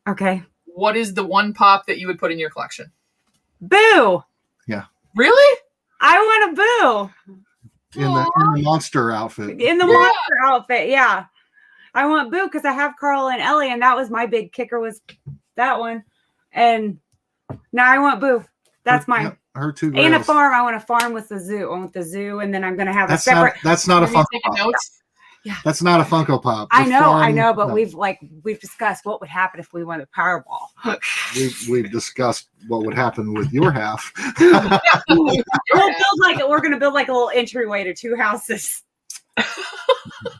okay, what is the one pop that you would put in your collection? Boo. Yeah. Really? I want a Boo. In the monster outfit. In the monster outfit, yeah. I want Boo because I have Carl and Ellie, and that was my big kicker, was that one. And now I want Boo. That's mine. Yeah, her 2 grails. And a farm. I want a farm with the zoo. I want the zoo, and then I'm going to have that's a separate. That's not a Funko Pop. Yeah. That's not a Funko Pop. I know, but we've discussed what would happen if we won the Powerball. we've discussed what would happen with your half. We're going to build like a little entryway to 2 houses.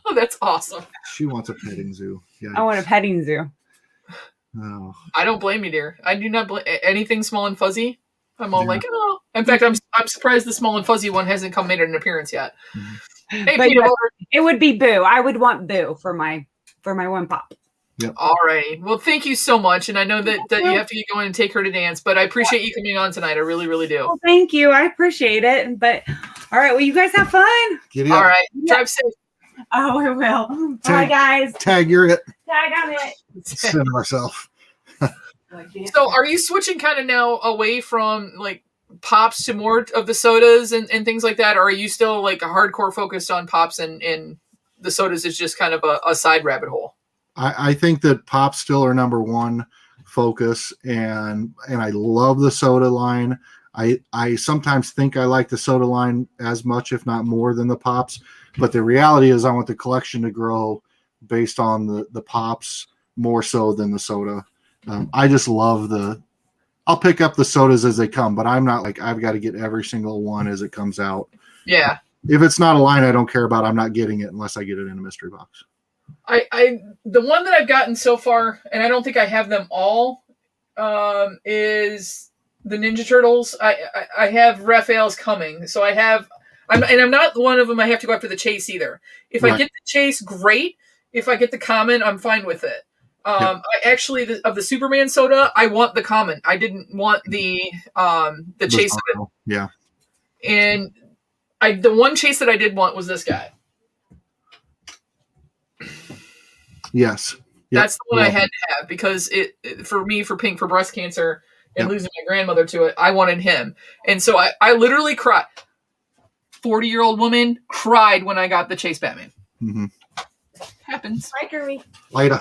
Oh, that's awesome. She wants a petting zoo. Yeah. I want a petting zoo. Oh. I don't blame you, dear. I do not blame anything small and fuzzy. I'm all like, oh. In fact, I'm surprised the small and fuzzy one hasn't made an appearance yet. Mm-hmm. Hey, but Peter, it would be Boo. I would want Boo for my one pop. Yep. All right. Well, thank you so much. And I know that you have to get going and take her to dance, but I appreciate you coming on tonight. I really, really do. Well, thank you. I appreciate it. But all right. Well, you guys have fun. All right. Drive safe. Oh, I will. Bye, guys. Tag, you're it. Tag, I'm it. Send myself. So are you switching kind of now away from like pops to more of the sodas and things like that? Or are you still like a hardcore focused on pops and the sodas is just kind of a side rabbit hole? I think that pops still are number one focus, and I love the soda line. I sometimes think I like the soda line as much, if not more, than the pops. But the reality is I want the collection to grow based on the pops more so than the soda. I just love I'll pick up the sodas as they come, but I'm not like, I've got to get every single one as it comes out. Yeah. If it's not a line I don't care about, I'm not getting it unless I get it in a mystery box. The one that I've gotten so far, and I don't think I have them all, is the Ninja Turtles. I have Raphael's coming, so I'm not one of them I have to go after the chase either. If I get the chase, great. If I get the common, I'm fine with it. I actually, of the Superman soda, I want the common. I didn't want the chase of it. Yeah. And the one chase that I did want was this guy. Yes. Yep. That's the one I had to have because for Pink, for breast cancer and losing my grandmother to it, I wanted him. And so I literally cried. 40-year-old woman cried when I got the Chase Batman. Mm-hmm. Happens. Bye, Kirby. Later.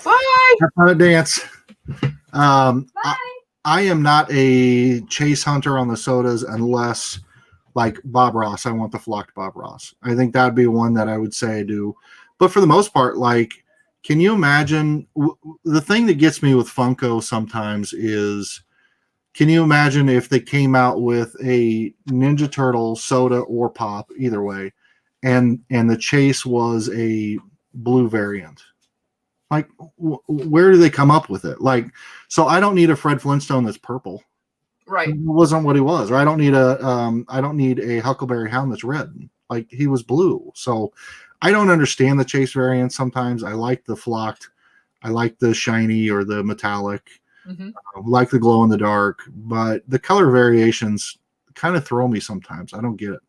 Bye. Have fun at dance. Bye. I am not a chase hunter on the sodas unless, like Bob Ross, I want the flocked Bob Ross. I think that'd be one that I would say I do. But for the most part, like, can you imagine the thing that gets me with Funko sometimes is, can you imagine if they came out with a Ninja Turtle soda or pop, either way, and the chase was a blue variant? Like, where do they come up with it? Like, so I don't need a Fred Flintstone that's purple. Right. It wasn't what he was. Or I don't need a Huckleberry Hound that's red. Like, he was blue. So I don't understand the chase variant sometimes. I like the flocked. I like the shiny or the metallic. Mm-hmm. Like the glow in the dark. But the color variations kind of throw me sometimes. I don't get it.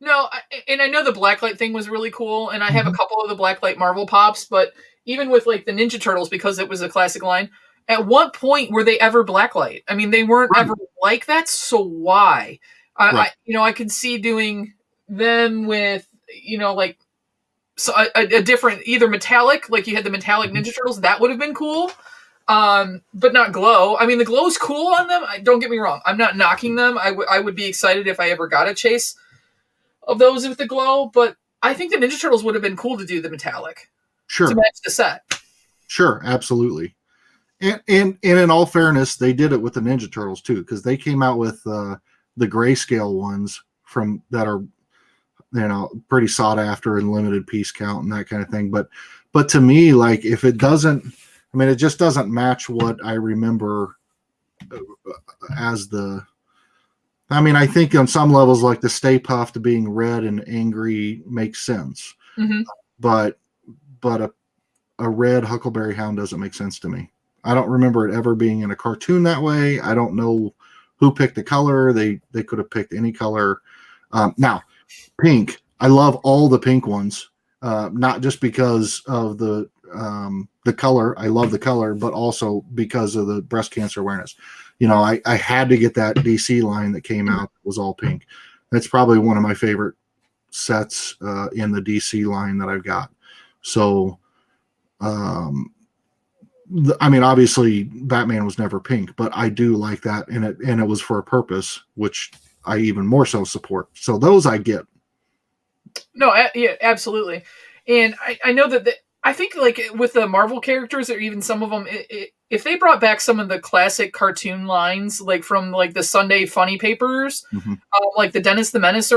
No, and I know the Blacklight thing was really cool, and I have a couple of the Blacklight Marvel pops, but even with like the Ninja Turtles, because it was a classic line, at what point were they ever Blacklight? I mean, they weren't ever like that, so why? I could see doing them with, like a different, either metallic, like you had the metallic Ninja Turtles, that would have been cool. But not glow. I mean, the glow's cool on them. Don't get me wrong. I'm not knocking them. I would be excited if I ever got a chase of those with the glow, but I think the Ninja Turtles would have been cool to do the metallic. Sure. To match the set. Sure, absolutely. And in all fairness, they did it with the Ninja Turtles too, because they came out with the grayscale ones from that are, pretty sought after and limited piece count and that kind of thing. But to me, like, if it doesn't, I mean, it just doesn't match what I remember as the. I mean, I think on some levels, like the Stay Puft being red and angry makes sense, but a red Huckleberry Hound doesn't make sense to me. I don't remember it ever being in a cartoon that way. I don't know who picked the color. They could have picked any color. Now, pink. I love all the pink ones, not just because of the color. I love the color, but also because of the breast cancer awareness. I had to get that DC line that came out that was all pink. That's probably one of my favorite sets in the DC line that I've got. So, I mean, obviously Batman was never pink, but I do like that, and it was for a purpose, which I even more so support. So those I get. No, yeah, absolutely. And I know that I think, like, with the Marvel characters, or even some of them, if they brought back some of the classic cartoon lines, like from like the Sunday funny papers, like the Dennis the Menace,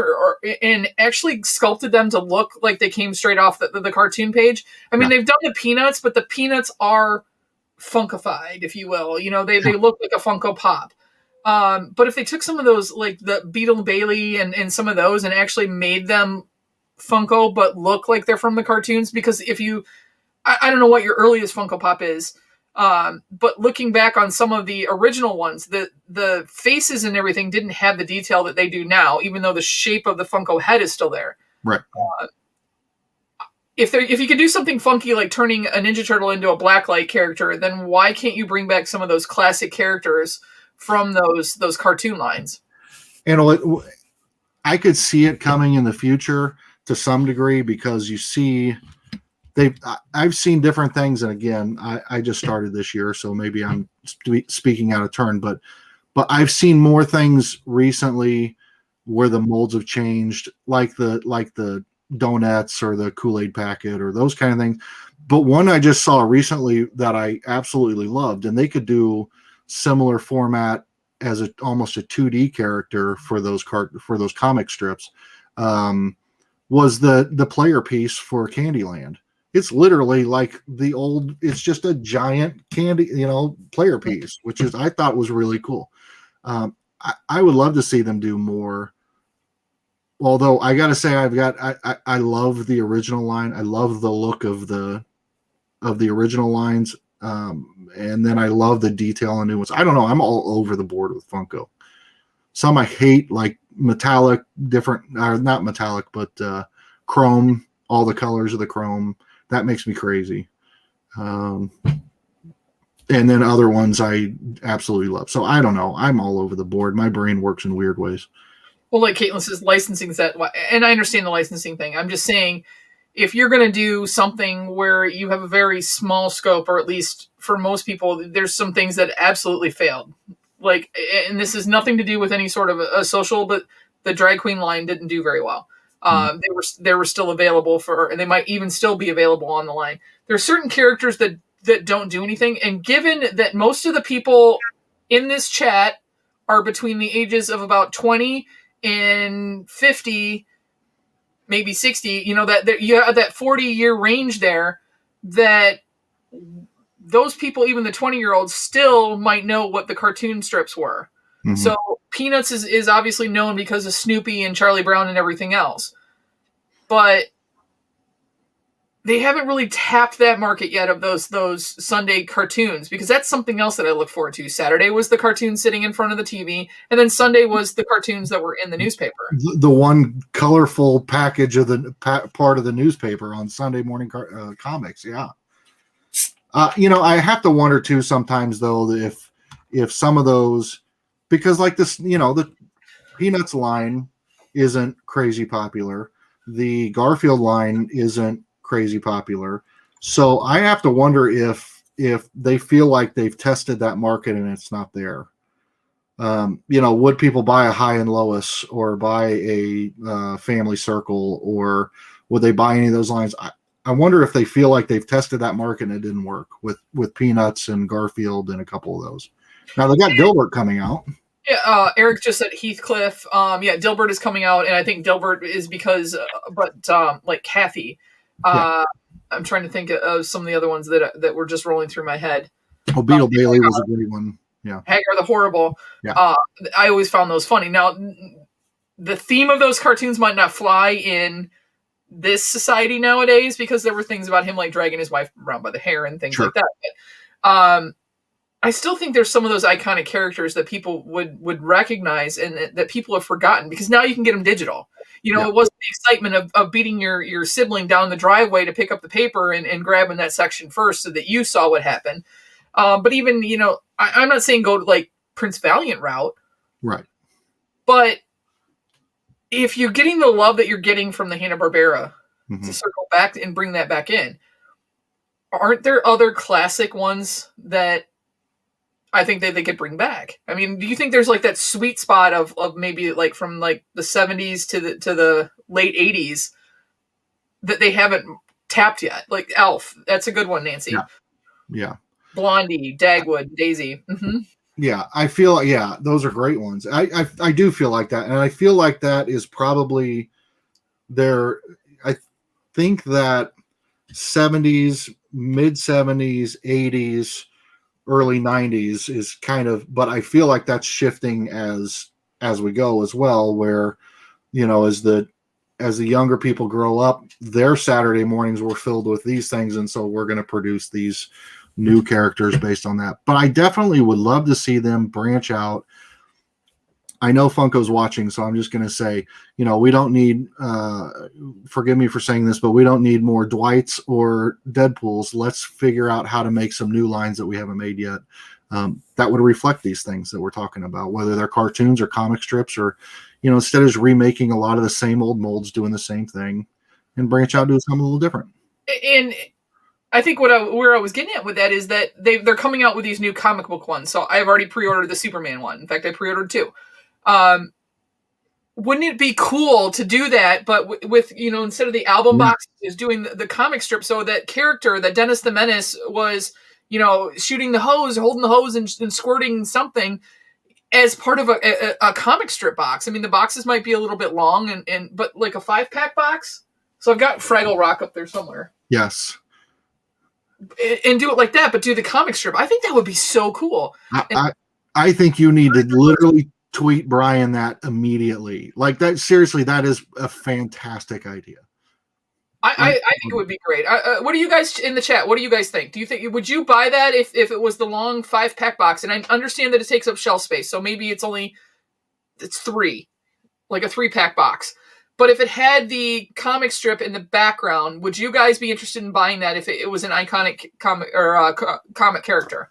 and actually sculpted them to look like they came straight off the cartoon page. I mean, they've done the Peanuts, but the Peanuts are funkified, if you will. They look like a Funko Pop. But if they took some of those, like the Beetle Bailey and some of those, and actually made them Funko but look like they're from the cartoons, because if you I don't know what your earliest Funko Pop is, but looking back on some of the original ones, the faces and everything didn't have the detail that they do now, even though the shape of the Funko head is still there. Right. If you could do something funky like turning a Ninja Turtle into a Blacklight character, then why can't you bring back some of those classic characters from those cartoon lines? And I could see it coming in the future to some degree, because you see, I've seen different things, and again, I just started this year, so maybe I'm speaking out of turn, but I've seen more things recently where the molds have changed, like the donuts or the Kool-Aid packet or those kind of things. But one I just saw recently that I absolutely loved, and they could do similar format as almost a 2D character for those comic strips, was the player piece for Candyland. It's literally like it's just a giant candy, player piece, which I thought was really cool. I would love to see them do more. Although I got to say, I love the original line. I love the look of the original lines. And then I love the detail on new ones. I don't know. I'm all over the board with Funko. Some I hate, like metallic, not metallic, but chrome, all the colors of the chrome. That makes me crazy. And then other ones I absolutely love. So I don't know. I'm all over the board. My brain works in weird ways. Well, like Caitlin says, licensing that, and I understand the licensing thing. I'm just saying, if you're going to do something where you have a very small scope, or at least for most people, there's some things that absolutely failed. Like, and this has nothing to do with any sort of a social, but the drag queen line didn't do very well. They were still available and they might even still be available on the line. There are certain characters that don't do anything. And given that most of the people in this chat are between the ages of about 20 and 50, maybe 60, that you have that 40-year range there, that those people, even the 20-year-olds, still might know what the cartoon strips were. Mm-hmm. So Peanuts is obviously known because of Snoopy and Charlie Brown and everything else. But they haven't really tapped that market yet of those Sunday cartoons, because that's something else that I look forward to. Saturday was the cartoons sitting in front of the TV, and then Sunday was the cartoons that were in the newspaper. The one colorful package of the part of the newspaper on Sunday morning comics, yeah. I have to wonder too sometimes, though, if some of those, because like this, the Peanuts line isn't crazy popular. The Garfield line isn't crazy popular. So I have to wonder if they feel like they've tested that market and it's not there. Would people buy a High and Lois or buy a Family Circle, or would they buy any of those lines? I wonder if they feel like they've tested that market and it didn't work with Peanuts and Garfield and a couple of those. Now they got Dilbert coming out. Yeah, Eric just said Heathcliff. Dilbert is coming out, and I think Dilbert is because, like Kathy. I'm trying to think of some of the other ones that were just rolling through my head. Oh, Beetle Bailey was a great one. Yeah, Hagar the Horrible. Yeah. I always found those funny. Now, the theme of those cartoons might not fly in this society nowadays because there were things about him like dragging his wife around by the hair and things like that. But, I still think there's some of those iconic characters that people would recognize and that people have forgotten because now you can get them digital. It wasn't the excitement of beating your sibling down the driveway to pick up the paper and grabbing that section first so that you saw what happened. But even, I'm not saying go to like Prince Valiant route. Right. But if you're getting the love that you're getting from the Hanna Barbera to circle back and bring that back in, aren't there other classic ones that I think that they could bring back? I mean, do you think there's like that sweet spot of maybe like from like the 70s to the late 80s that they haven't tapped yet? Like Elf, that's a good one, Nancy. Yeah. Blondie, Dagwood, Daisy. Mm-hmm. Yeah, I feel those are great ones. I do feel like that, and I feel like that is probably their. I think that 70s, mid 70s, 80s, early 90s is kind of, but I feel like that's shifting as we go as well. Where as the younger people grow up, their Saturday mornings were filled with these things, and so we're going to produce these new characters based on that. But I definitely would love to see them branch out. I know Funko's watching, so I'm just going to say, we don't need, forgive me for saying this, but we don't need more Dwights or Deadpools. Let's figure out how to make some new lines that we haven't made yet that would reflect these things that we're talking about, whether they're cartoons or comic strips or, instead of just remaking a lot of the same old molds, doing the same thing, and branch out, do something a little different. And I think where I was getting at with that is that they're coming out with these new comic book ones. So I've already pre-ordered the Superman one. In fact, I pre-ordered 2. Wouldn't it be cool to do that, but with instead of the album box, is doing the comic strip, so that character, that Dennis the Menace was, shooting the hose, holding the hose and squirting something as part of a comic strip box. I mean, the boxes might be a little bit long, but like a 5-pack box. So I've got Fraggle Rock up there somewhere. Yes. And do it like that, but do the comic strip. I think that would be so cool. I think you need to literally tweet Brian that immediately. Like that, seriously, that is a fantastic idea. I think it would be great. What do you guys in the chat? What do you guys think? Would you buy that if it was the long 5-pack box? And I understand that it takes up shelf space, so maybe it's 3, like a 3-pack box. But if it had the comic strip in the background, would you guys be interested in buying that if it was an iconic comic or comic character?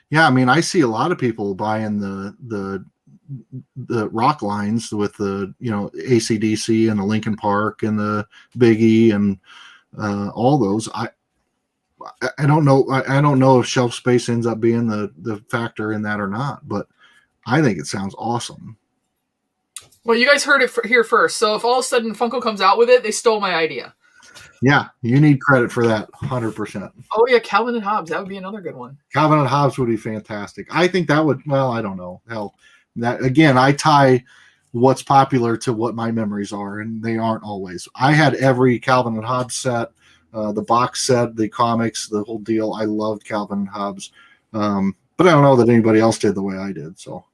Yeah, I mean, I see a lot of people buying the rock lines with the AC/DC and the Linkin Park and the Biggie and all those. I don't know. I don't know if shelf space ends up being the factor in that or not, but I think it sounds awesome. Well, you guys heard it here first. So if all of a sudden Funko comes out with it, they stole my idea. Yeah, you need credit for that, 100%. Oh yeah, Calvin and Hobbes. That would be another good one. Calvin and Hobbes would be fantastic. I think that would. Well, I don't know. Hell, that again, I tie what's popular to what my memories are, and they aren't always. I had every Calvin and Hobbes set, the box set, the comics, the whole deal. I loved Calvin and Hobbes, but I don't know that anybody else did the way I did. So.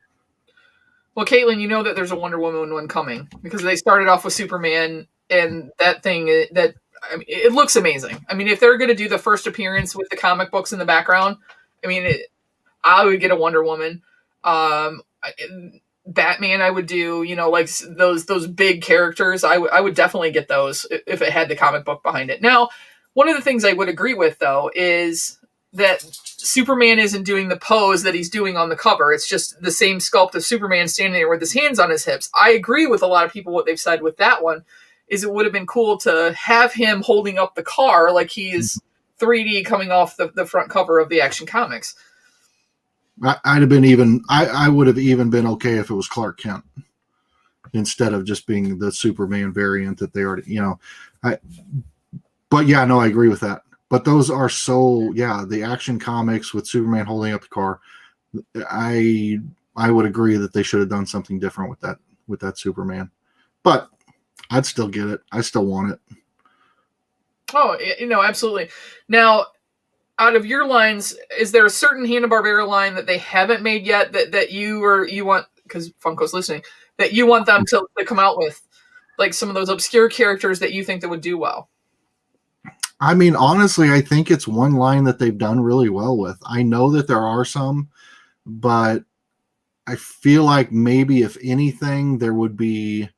Well, Caitlin, you know that there's a Wonder Woman one coming because they started off with Superman and that thing that, I mean, it looks amazing. I mean, if they're going to do the first appearance with the comic books in the background, I mean, I would get a Wonder Woman. Batman, I would do, like those big characters. I would definitely get those if it had the comic book behind it. Now, one of the things I would agree with, though, is that Superman isn't doing the pose that he's doing on the cover. It's just the same sculpt of Superman standing there with his hands on his hips. I agree with a lot of people what they've said with that one is it would have been cool to have him holding up the car like he's 3D coming off the front cover of the Action Comics. I'd have been even. I would have even been okay if it was Clark Kent instead of just being the Superman variant that they already, But yeah, no, I agree with that. But those are the Action Comics with Superman holding up the car. I would agree that they should have done something different with that Superman. But I'd still get it. I still want it. Oh, absolutely. Now, out of your lines, is there a certain Hanna-Barbera line that they haven't made yet that you want, because Funko's listening, that you want them to come out with? Like some of those obscure characters that you think that would do well? I mean, honestly, I think it's one line that they've done really well with. I know that there are some, but I feel like maybe if anything, there would be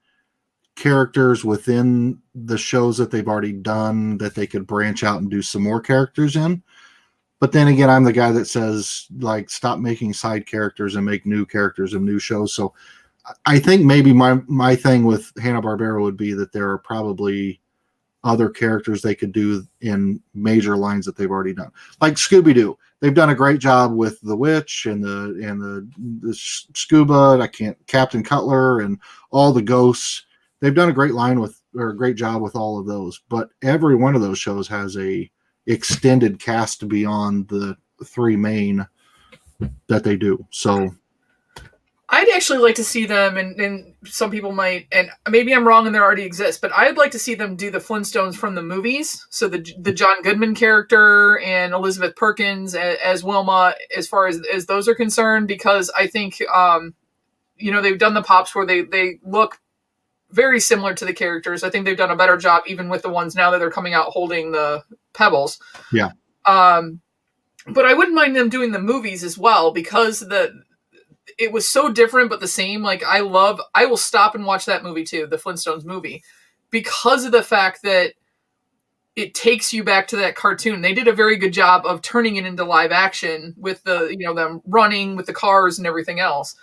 characters within the shows that they've already done that they could branch out and do some more characters in. But then again, I'm the guy that says, like, stop making side characters and make new characters and new shows. So I think maybe my thing with Hanna-Barbera would be that there are probably other characters they could do in major lines that they've already done. Like Scooby-Doo. They've done a great job with the Witch and the Scuba, Captain Cutler and all the ghosts. They've done a great job with all of those. But every one of those shows has a extended cast beyond the three main that they do. So I'd actually like to see them, and some people might, and maybe I'm wrong and there already exists, but I'd like to see them do the Flintstones from the movies. So the John Goodman character and Elizabeth Perkins as Wilma, as far as those are concerned, because I think, they've done the Pops where they look very similar to the characters. I think they've done a better job even with the ones now that they're coming out holding the pebbles. Yeah. But I wouldn't mind them doing the movies as well, because it was so different but the same. Like I will stop and watch that movie too, the Flintstones movie, because of the fact that it takes you back to that cartoon. They did a very good job of turning it into live action with them running with the cars and everything else.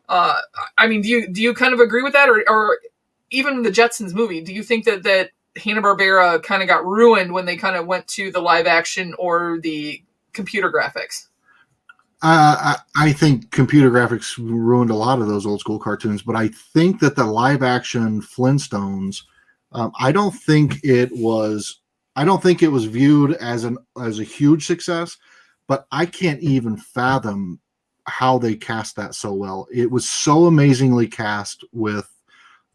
I mean, do you kind of agree with that, or even the Jetsons movie? Do you think that Hanna-Barbera kind of got ruined when they kind of went to the live action or the computer graphics? I think computer graphics ruined a lot of those old school cartoons, but I think that the live action Flintstones, I don't think it was viewed as a huge success, but I can't even fathom how they cast that so well. It was so amazingly cast with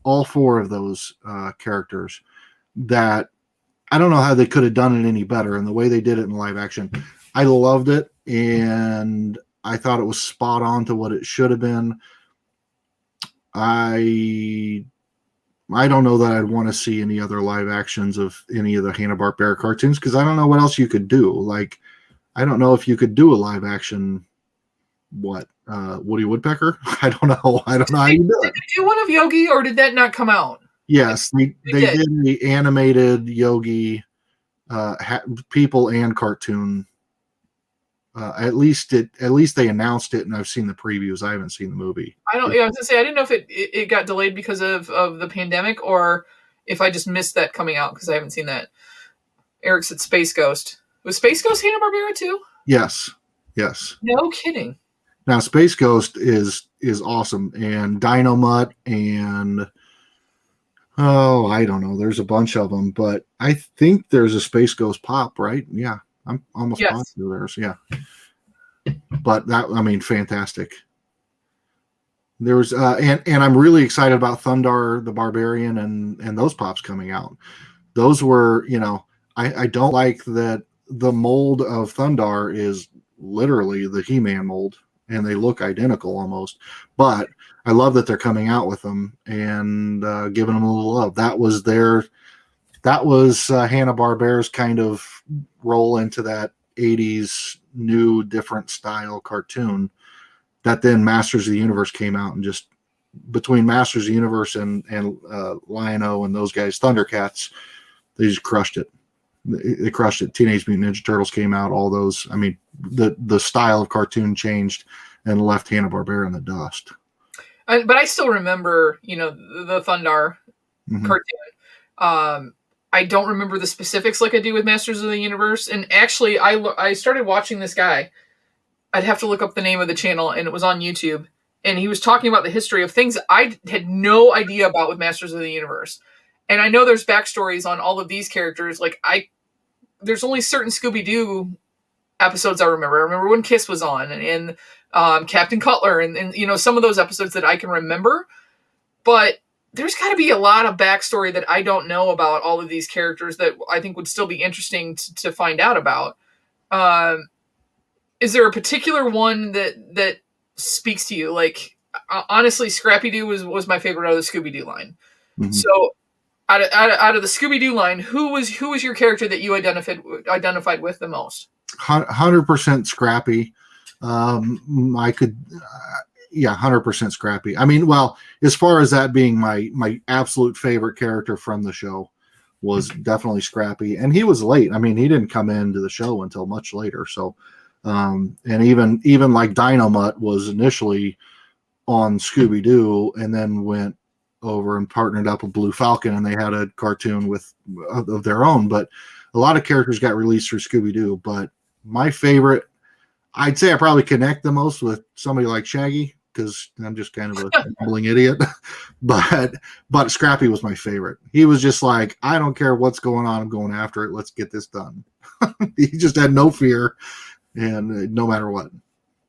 all four of those characters that I don't know how they could have done it any better. And the way they did it in live action, I loved it. And I thought it was spot on to what it should have been. I don't know that I'd want to see any other live actions of any of the Hanna-Barbera cartoons, because I don't know what else you could do. Like, I don't know if you could do a live action, Woody Woodpecker? I don't know how you do it. Did they do one of Yogi, or did that not come out? Yes, they did the animated Yogi, people and cartoon. At least they announced it, and I've seen the previews. I haven't seen the movie. I was gonna say, I didn't know if it got delayed because of the pandemic, or if I just missed that coming out because I haven't seen that. Eric said Space Ghost. Was Space Ghost Hanna-Barbera too? Yes. No kidding. Now Space Ghost is awesome, and Dynomutt, and I don't know. There's a bunch of them, but I think there's a Space Ghost Pop, right? Yeah, I'm almost positive there's. Yeah, but fantastic. There was, and I'm really excited about Thundar the Barbarian and those Pops coming out. Those were, I don't like that the mold of Thundar is literally the He-Man mold, and they look identical almost. But I love that they're coming out with them and giving them a little love. That was Hanna-Barbera's kind of roll into that 80s new different style cartoon that then Masters of the Universe came out, and just between Masters of the Universe and Lion-O and those guys, Thundercats, they just crushed it. They crushed it. Teenage Mutant Ninja Turtles came out, all those. I mean, the style of cartoon changed and left Hanna-Barbera in the dust. But I still remember, the Thundar cartoon. I don't remember the specifics like I do with Masters of the Universe. And actually, I started watching this guy. I'd have to look up the name of the channel, and it was on YouTube. And he was talking about the history of things I had no idea about with Masters of the Universe. And I know there's backstories on all of these characters. Like, there's only certain Scooby-Doo episodes I remember. I remember when Kiss was on, and Captain Cutler, and you know, some of those episodes that I can remember. But there's got to be a lot of backstory that I don't know about all of these characters that I think would still be interesting to find out about. Is there a particular one that speaks to you? Like, honestly, Scrappy-Doo was my favorite out of the Scooby-Doo line. Mm-hmm. So out of the Scooby-Doo line, who was your character that you identified with the most? 100% Scrappy. I could, 100% Scrappy. I mean, well, as far as that being my absolute favorite character from the show was definitely Scrappy, and he was late. I mean, he didn't come into the show until much later. So, and even like Dynomutt was initially on Scooby-Doo, and then went over and partnered up with Blue Falcon, and they had a cartoon of their own. But a lot of characters got released through Scooby-Doo. But my favorite, I'd say I probably connect the most with somebody like Shaggy, because I'm just kind of a bumbling idiot. But Scrappy was my favorite. He was just like, I don't care what's going on, I'm going after it. Let's get this done. He just had no fear, and no matter what,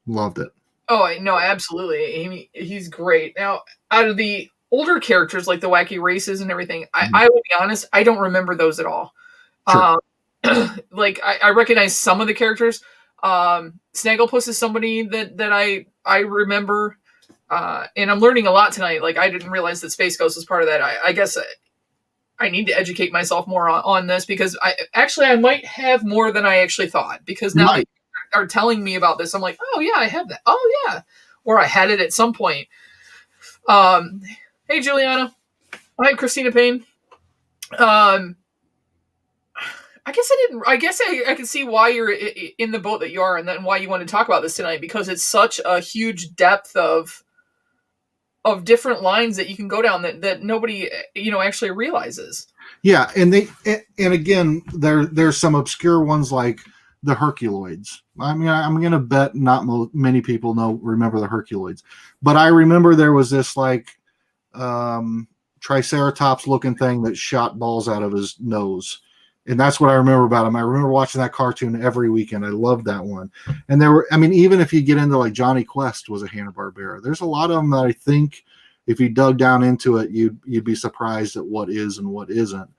loved it. Oh, no, absolutely. He's great. Now, out of the older characters, like the Wacky Races and everything, I will be honest, I don't remember those at all. Sure. Like, I recognize some of the characters. Snagglepuss is somebody that I remember, and I'm learning a lot tonight. Like, I didn't realize that Space Ghost was part of that. I guess I need to educate myself more on this, because I might have more than I actually thought, because now that you are telling me about this, I'm like, oh yeah, I have that. Oh yeah. Or I had it at some point. Hey, Juliana. Hi, Christina Payne. I guess I can see why you're in the boat that you are, and then why you want to talk about this tonight, because it's such a huge depth of different lines that you can go down that nobody, actually realizes. Yeah. And again, there's some obscure ones like the Herculoids. I mean, I'm going to bet not many people remember the Herculoids, but I remember there was this like, Triceratops looking thing that shot balls out of his nose. And that's what I remember about him. I remember watching that cartoon every weekend. I loved that one. And even if you get into like Johnny Quest was a Hanna Barbera, there's a lot of them that I think if you dug down into it, you'd be surprised at what is and what isn't.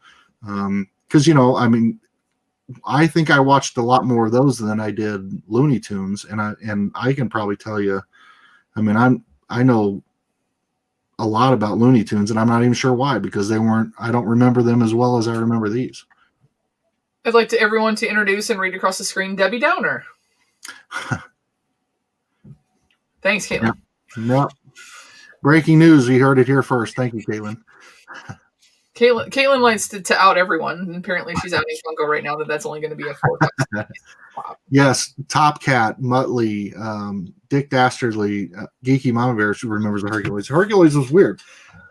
Because, I think I watched a lot more of those than I did Looney Tunes. And I can probably tell you, I know a lot about Looney Tunes, and I'm not even sure why, because I don't remember them as well as I remember these. I'd like everyone to introduce and read across the screen Debbie Downer. Thanks, Caitlin. No. Breaking news. We heard it here first. Thank you, Caitlin. Caitlin likes to out everyone. And apparently she's outing Funko right now that's only going to be a 4. Yes. Top Cat, Muttley, Dick Dastardly, Geeky Mama Bear remembers the Hercules. Hercules was weird,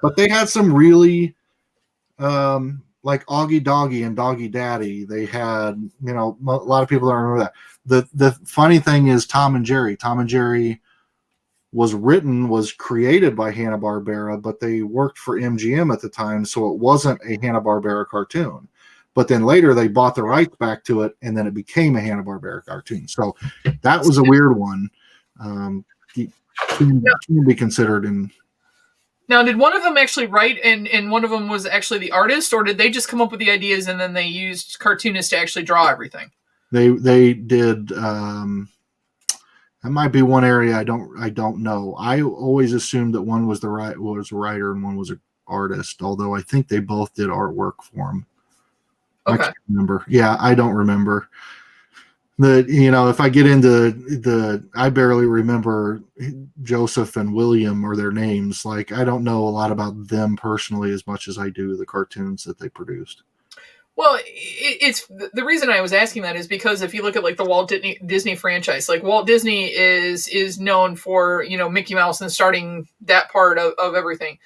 but they had some really... like Augie Doggy and Doggy Daddy. They had, a lot of people don't remember that. The funny thing is Tom and Jerry. Tom and Jerry was created by Hanna Barbera, but they worked for MGM at the time, so it wasn't a Hanna Barbera cartoon. But then later they bought the rights back to it, and then it became a Hanna Barbera cartoon. So that was a weird one. Can be considered in. Now, did one of them actually write and one of them was actually the artist, or did they just come up with the ideas and then they used cartoonists to actually draw everything? They did. That might be one area I don't know. I always assumed that one was a writer and one was an artist, although I think they both did artwork for him. Okay. I can't remember. Yeah, I don't remember. If I get into I barely remember Joseph and William or their names. Like, I don't know a lot about them personally as much as I do the cartoons that they produced. Well, it's the reason I was asking that is because if you look at like the Walt Disney franchise, like Walt Disney is known for, Mickey Mouse and starting that part of everything.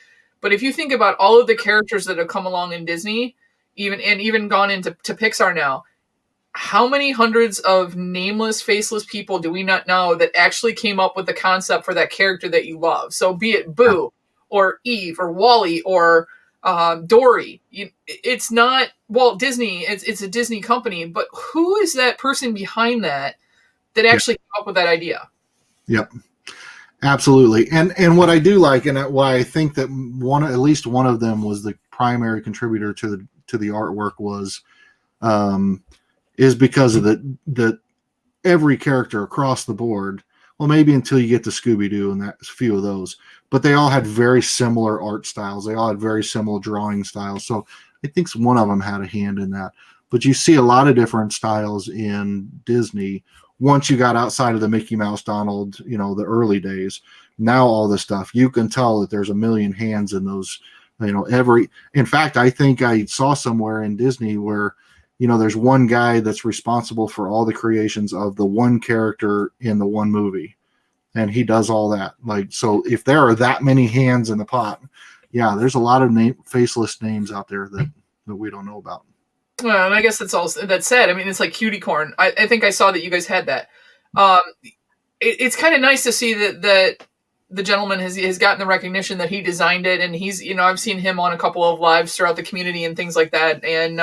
But if you think about all of the characters that have come along in Disney, even gone into Pixar now, how many hundreds of nameless, faceless people do we not know that actually came up with the concept for that character that you love? So be it Boo or Eve or Wally or Dory. It's not Walt Disney. It's a Disney company. But who is that person behind that actually came up with that idea? Yep. Absolutely. And what I do like, and why I think that at least one of them was the primary contributor to the artwork is because of that every character across the board, well, maybe until you get to Scooby-Doo and that's a few of those, but they all had very similar art styles. They all had very similar drawing styles. So I think one of them had a hand in that. But you see a lot of different styles in Disney once you got outside of the Mickey Mouse, Donald, the early days. Now all this stuff, you can tell that there's a million hands in those, in fact, I think I saw somewhere in Disney where there's one guy that's responsible for all the creations of the one character in the one movie. And he does all that. So if there are that many hands in the pot, yeah, there's a lot of faceless names out there that we don't know about. Well, and I guess that's sad. I mean, it's like Cutie Corn. I think I saw that you guys had that. It's kind of nice to see that the gentleman has gotten the recognition that he designed it. And he's, I've seen him on a couple of lives throughout the community and things like that. And,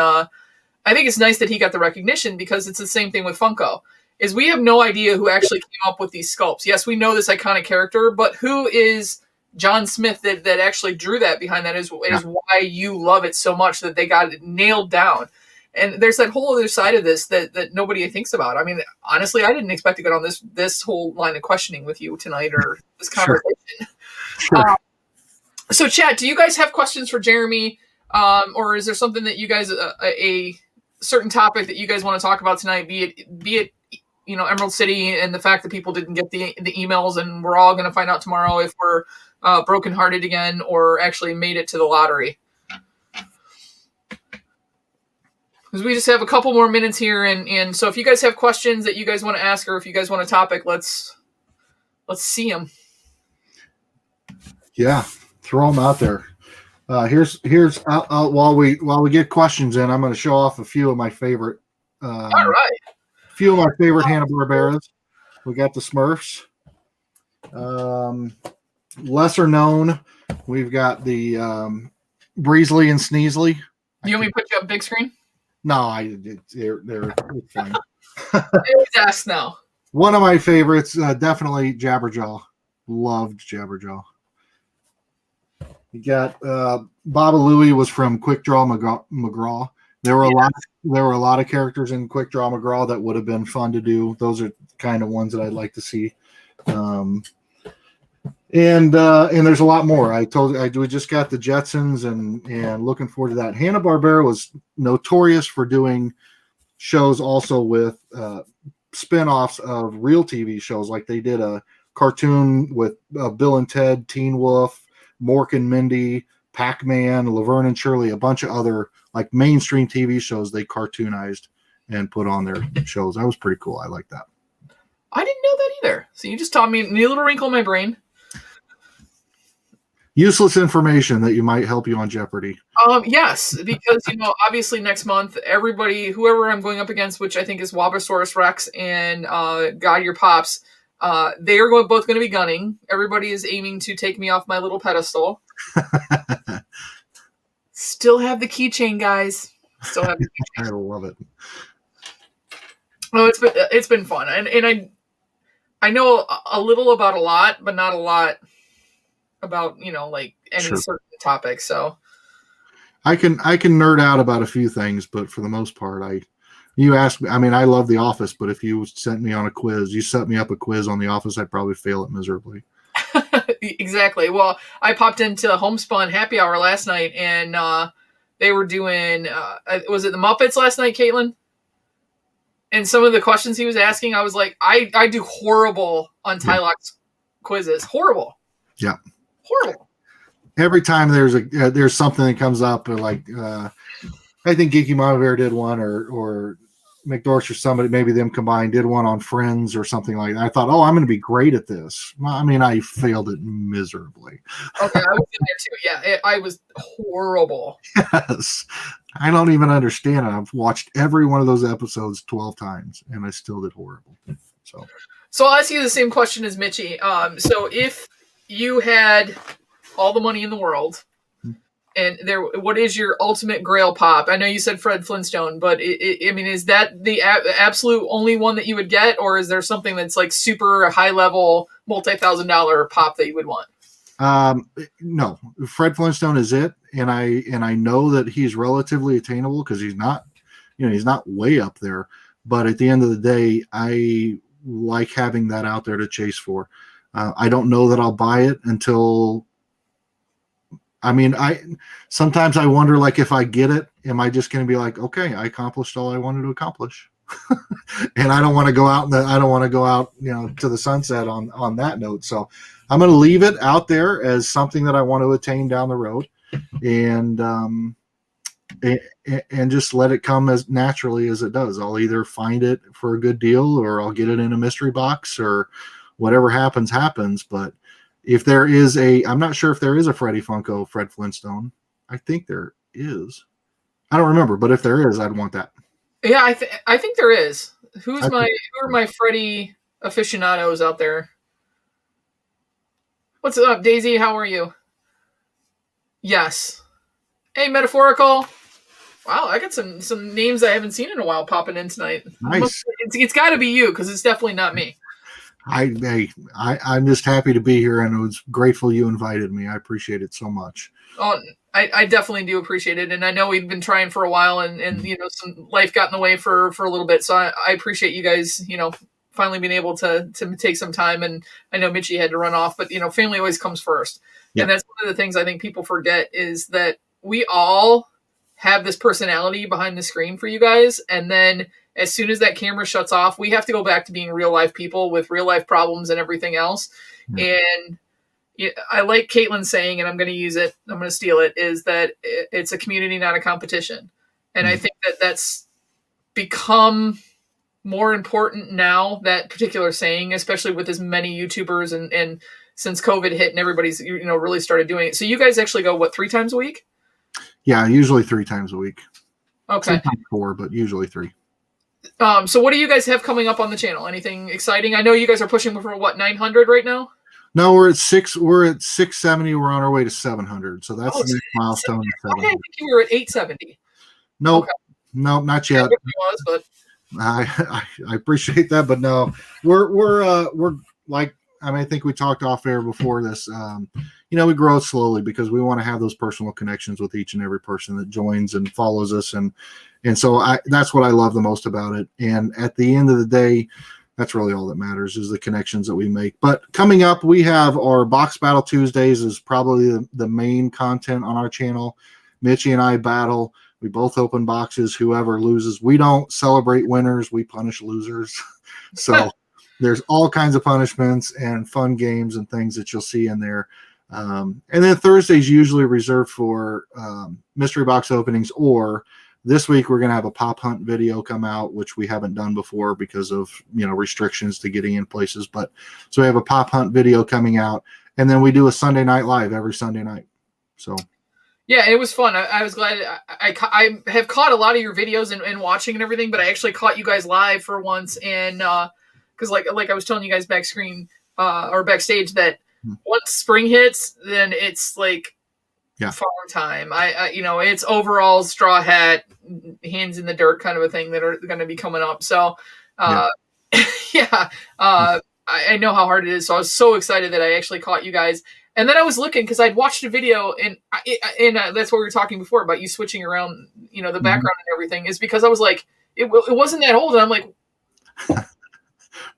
I think it's nice that he got the recognition because it's the same thing with Funko. Is we have no idea who actually came up with these sculpts. Yes, we know this iconic character, but who is John Smith that actually drew that behind that is why you love it so much that they got it nailed down. And there's that whole other side of this that nobody thinks about. I mean, honestly, I didn't expect to get on this whole line of questioning with you tonight or this conversation. Sure. So, chat, do you guys have questions for Jeremy? Or is there something that you guys a certain topic that you guys want to talk about tonight, be it Emerald City and the fact that people didn't get the emails, and we're all going to find out tomorrow if we're brokenhearted again or actually made it to the lottery. Because we just have a couple more minutes here, and so if you guys have questions that you guys want to ask, or if you guys want a topic, let's see them. Yeah, throw them out there. Here's while we get questions in, I'm going to show off a few of my favorite. All right. Few of my favorite Hanna Barberas. We got the Smurfs. Lesser known, we've got the Breezely and Sneasley. You want me to put you up big screen? No, they're fine. Ask now. One of my favorites, definitely Jabberjaw. Loved Jabberjaw. You got Baba Louie was from Quick Draw McGraw. There were a lot of characters in Quick Draw McGraw that would have been fun to do. Those are kind of ones that I'd like to see. And there's a lot more. We just got the Jetsons and looking forward to that. Hanna Barbera was notorious for doing shows also with spin-offs of real TV shows. Like they did a cartoon with Bill and Ted, Teen Wolf, Mork and Mindy, Pac-Man, Laverne and Shirley, a bunch of other like mainstream TV shows they cartoonized and put on their shows. That was pretty cool. I like that. I didn't know that either. So you just taught me a little wrinkle in my brain. Useless information that you might help you on Jeopardy. Yes, because obviously next month, whoever I'm going up against, which I think is Wabasaurus Rex and God Your Pops, they are both going to be gunning. Everybody is aiming to take me off my little pedestal. Still have the keychain, guys. Still have the keychain. I love it. Oh, it's been fun, and I know a little about a lot, but not a lot about like any certain topic. So I can nerd out about a few things, but for the most part, you asked me. I mean, I love The Office, but if you sent me on a quiz, you set me up a quiz on The Office, I'd probably fail it miserably. Exactly. Well, I popped into Homespun Happy Hour last night, and they were doing was it the Muppets last night, Caitlin? And some of the questions he was asking, I was like, I do horrible on Tylock's quizzes. Horrible. Yeah. Horrible. Every time there's something that comes up, like I think Geeky Mama Bear did one, or McDorch or somebody, maybe them combined, did one on Friends or something like that. I thought, oh, I'm going to be great at this. Well, I mean, I failed it miserably. Okay, I was in there too. Yeah, I was horrible. Yes. I don't even understand it. I've watched every one of those episodes 12 times, and I still did horrible. So I'll ask you the same question as Mitchie. So if you had all the money in the world, and what is your ultimate grail pop? I know you said Fred Flintstone, but I mean, is that the absolute only one that you would get, or is there something that's like super high level, $multi-thousand pop that you would want? No, Fred Flintstone is it, and I know that he's relatively attainable because he's not way up there. But at the end of the day, I like having that out there to chase for. I don't know that I'll buy it until. I mean, sometimes I wonder, like, if I get it, am I just going to be like, okay, I accomplished all I wanted to accomplish, and I don't want to go out. To the sunset on that note. So I'm going to leave it out there as something that I want to attain down the road, and just let it come as naturally as it does. I'll either find it for a good deal, or I'll get it in a mystery box, or whatever happens. But if there is I'm not sure if there is a Freddy Funko Fred Flintstone. I think there is. I don't remember, but if there is, I'd want that. Yeah, I think there is. Who are my Freddy aficionados out there? What's up, Daisy? How are you? Yes. Hey, Metaphorical. Wow, I got some names I haven't seen in a while popping in tonight. Nice. It's got to be you, because it's definitely not me. I'm just happy to be here, and I was grateful you invited me. I appreciate it so much. Oh, I definitely do appreciate it, and I know we've been trying for a while, and some life got in the way for a little bit. So I appreciate you guys, finally being able to take some time. And I know Mitchie had to run off, but family always comes first. Yeah. And that's one of the things I think people forget, is that we all have this personality behind the screen for you guys, and then as soon as that camera shuts off, we have to go back to being real life people with real life problems and everything else. And I like Caitlin saying, and I'm going to use it, I'm going to steal it, is that it's a community, not a competition. And I think that's become more important now, that particular saying, especially with as many YouTubers and since COVID hit and everybody's, really started doing it. So you guys actually go, 3 times a week? Yeah, usually 3 times a week. Okay. Sometimes 4, but usually 3. So what do you guys have coming up on the channel? Anything exciting? I know you guys are pushing for 900 right now? No, we're at 670. We're on our way to 700. So that's the next milestone. Okay, I think you were at 870. Nope. Okay. No, not yet. Was, but I appreciate that, but no, we're like, I think we talked off air before this. We grow slowly because we want to have those personal connections with each and every person that joins and follows us, and so that's what I love the most about it. And at the end of the day, that's really all that matters, is the connections that we make. But coming up, we have our Box Battle Tuesdays is probably the main content on our channel. Mitchie and I battle. We both open boxes. Whoever loses, we don't celebrate winners. We punish losers. So there's all kinds of punishments and fun games and things that you'll see in there. And then Thursday's usually reserved for mystery box openings, or this week we're going to have a pop hunt video come out, which we haven't done before because of restrictions to getting in places. But so we have a pop hunt video coming out, and then we do a Sunday night live every Sunday night. So yeah, it was fun. I was glad. I have caught a lot of your videos and watching and everything, but I actually caught you guys live for once, and because like I was telling you guys or backstage that once spring hits, then it's like farm time. It's overalls, straw hat, hands in the dirt kind of a thing that are going to be coming up. So I know how hard it is. So I was so excited that I actually caught you guys. And then I was looking because I'd watched a video, and that's what we were talking before about you switching around, the background and everything, is because I was like, it wasn't that old, and I'm like,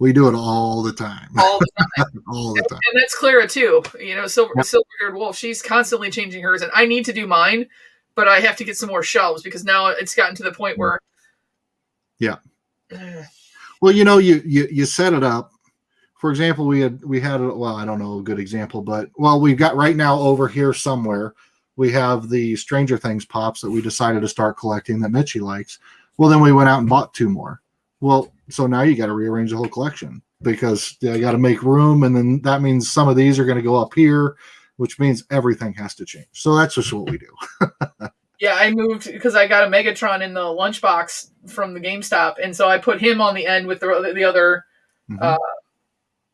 we do it all the time. All the time. All the time. And that's Clara too. Silver-haired wolf. She's constantly changing hers, and I need to do mine, but I have to get some more shelves because now it's gotten to the point where. Yeah. Well, you set it up. For example, we had I don't know a good example, but we've got right now over here somewhere, we have the Stranger Things pops that we decided to start collecting that Mitchie likes. Well, then we went out and bought 2 more. Well, so now you got to rearrange the whole collection because I got to make room. And then that means some of these are going to go up here, which means everything has to change. So that's just what we do. Yeah, I moved because I got a Megatron in the lunchbox from the GameStop. And so I put him on the end with the other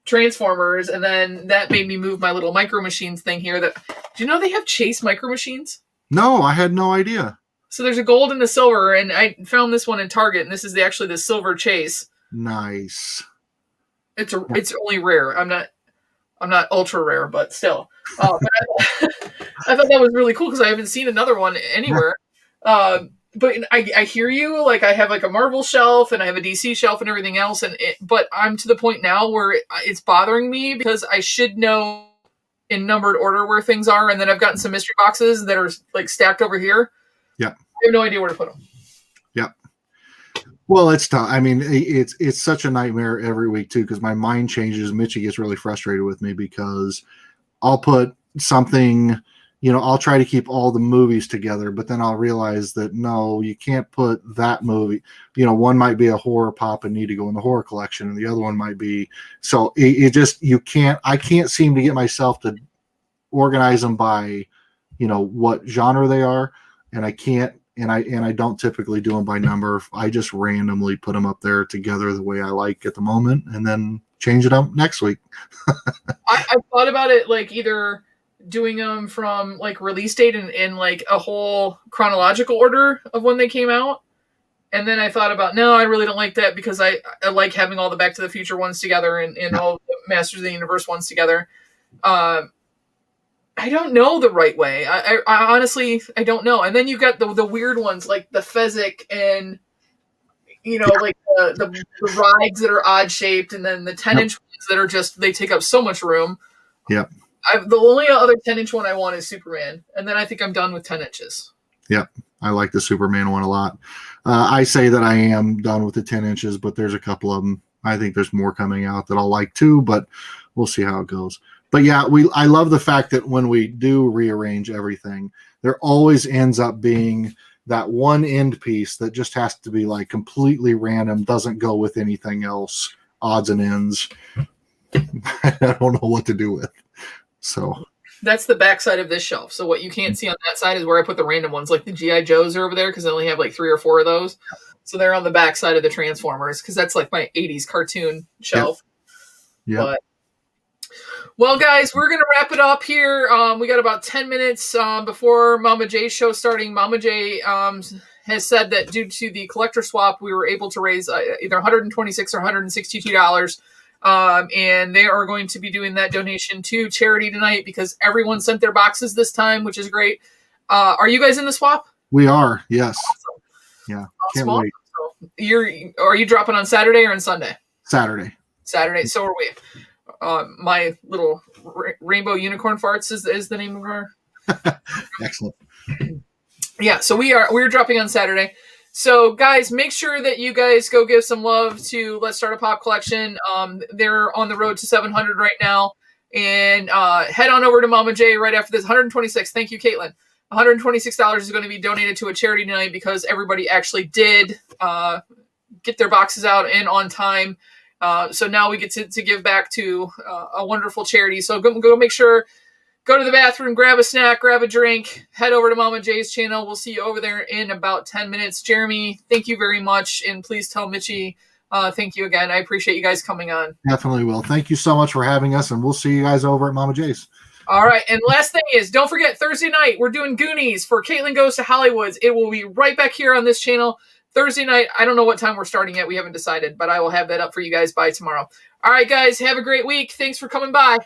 Transformers. And then that made me move my little Micro Machines thing here. Do you know they have Chase Micro Machines? No, I had no idea. So there's a gold and a silver, and I found this one in Target, and this is actually the silver Chase. Nice. It's only rare. I'm not ultra rare, but still. But I thought that was really cool because I haven't seen another one anywhere. But I hear you. Like I have like a Marvel shelf and I have a DC shelf and everything else, but I'm to the point now where it's bothering me because I should know in numbered order where things are, and then I've gotten some mystery boxes that are like stacked over here. Yeah. I have no idea where to put them. Yeah. Well, it's tough. I mean, it's such a nightmare every week too, because my mind changes. Mitchie gets really frustrated with me because I'll put something, I'll try to keep all the movies together, but then I'll realize that no, you can't put that movie. One might be a horror pop and need to go in the horror collection, and the other one might be. So I can't seem to get myself to organize them by, what genre they are. And I can't, and I don't typically do them by number. I just randomly put them up there together the way I like at the moment, and then change it up next week. I thought about it like either doing them from like release date in like a whole chronological order of when they came out, and then I thought about no, I really don't like that because I like having all the Back to the Future ones together and all the Masters of the Universe ones together. I don't know the right way. I honestly, I don't know. And then you've got the weird ones like the Fezzik and, like the rides that are odd shaped, and then the 10-inch ones that are just, they take up so much room. Yep. The only other 10-inch one I want is Superman. And then I think I'm done with 10 inches. Yep. I like the Superman one a lot. I say that I am done with the 10 inches, but there's a couple of them. I think there's more coming out that I'll like too, but we'll see how it goes. But yeah, I love the fact that when we do rearrange everything, there always ends up being that one end piece that just has to be like completely random, doesn't go with anything else, odds and ends. I don't know what to do with. So that's the backside of this shelf. So what you can't see on that side is where I put the random ones, like the G.I. Joes are over there because I only have like 3 or 4 of those. So they're on the backside of the Transformers because that's like my 80s cartoon shelf. Yeah. But well, guys, we're going to wrap it up here. We got about 10 minutes before Mama J's show starting. Mama J has said that due to the collector swap, we were able to raise either $126 or $162. And they are going to be doing that donation to charity tonight because everyone sent their boxes this time, which is great. Are you guys in the swap? We are, yes. Awesome. Yeah, can't wait. So are you dropping on Saturday or on Sunday? Saturday. So are we. My little rainbow unicorn farts is the name of our. Excellent. Yeah, so we're dropping on Saturday. So guys, make sure that you guys go give some love to Let's Start a Pop Collection. They're on the road to 700 right now, and head on over to Mama J right after this. 126. Thank you, Caitlin. $126 is going to be donated to a charity tonight because everybody actually did get their boxes out and on time. So now we get to give back to a wonderful charity. So go make sure, go to the bathroom, grab a snack, grab a drink, head over to Mama J's channel. We'll see you over there in about 10 minutes. Jeremy, thank you very much. And please tell Mitchie, thank you again. I appreciate you guys coming on. Definitely will. Thank you so much for having us. And we'll see you guys over at Mama J's. All right. And last thing is, don't forget Thursday night, we're doing Goonies for Caitlin Goes to Hollywood. It will be right back here on this channel. Thursday night, I don't know what time we're starting yet. We haven't decided, but I will have that up for you guys by tomorrow. All right, guys, have a great week. Thanks for coming by.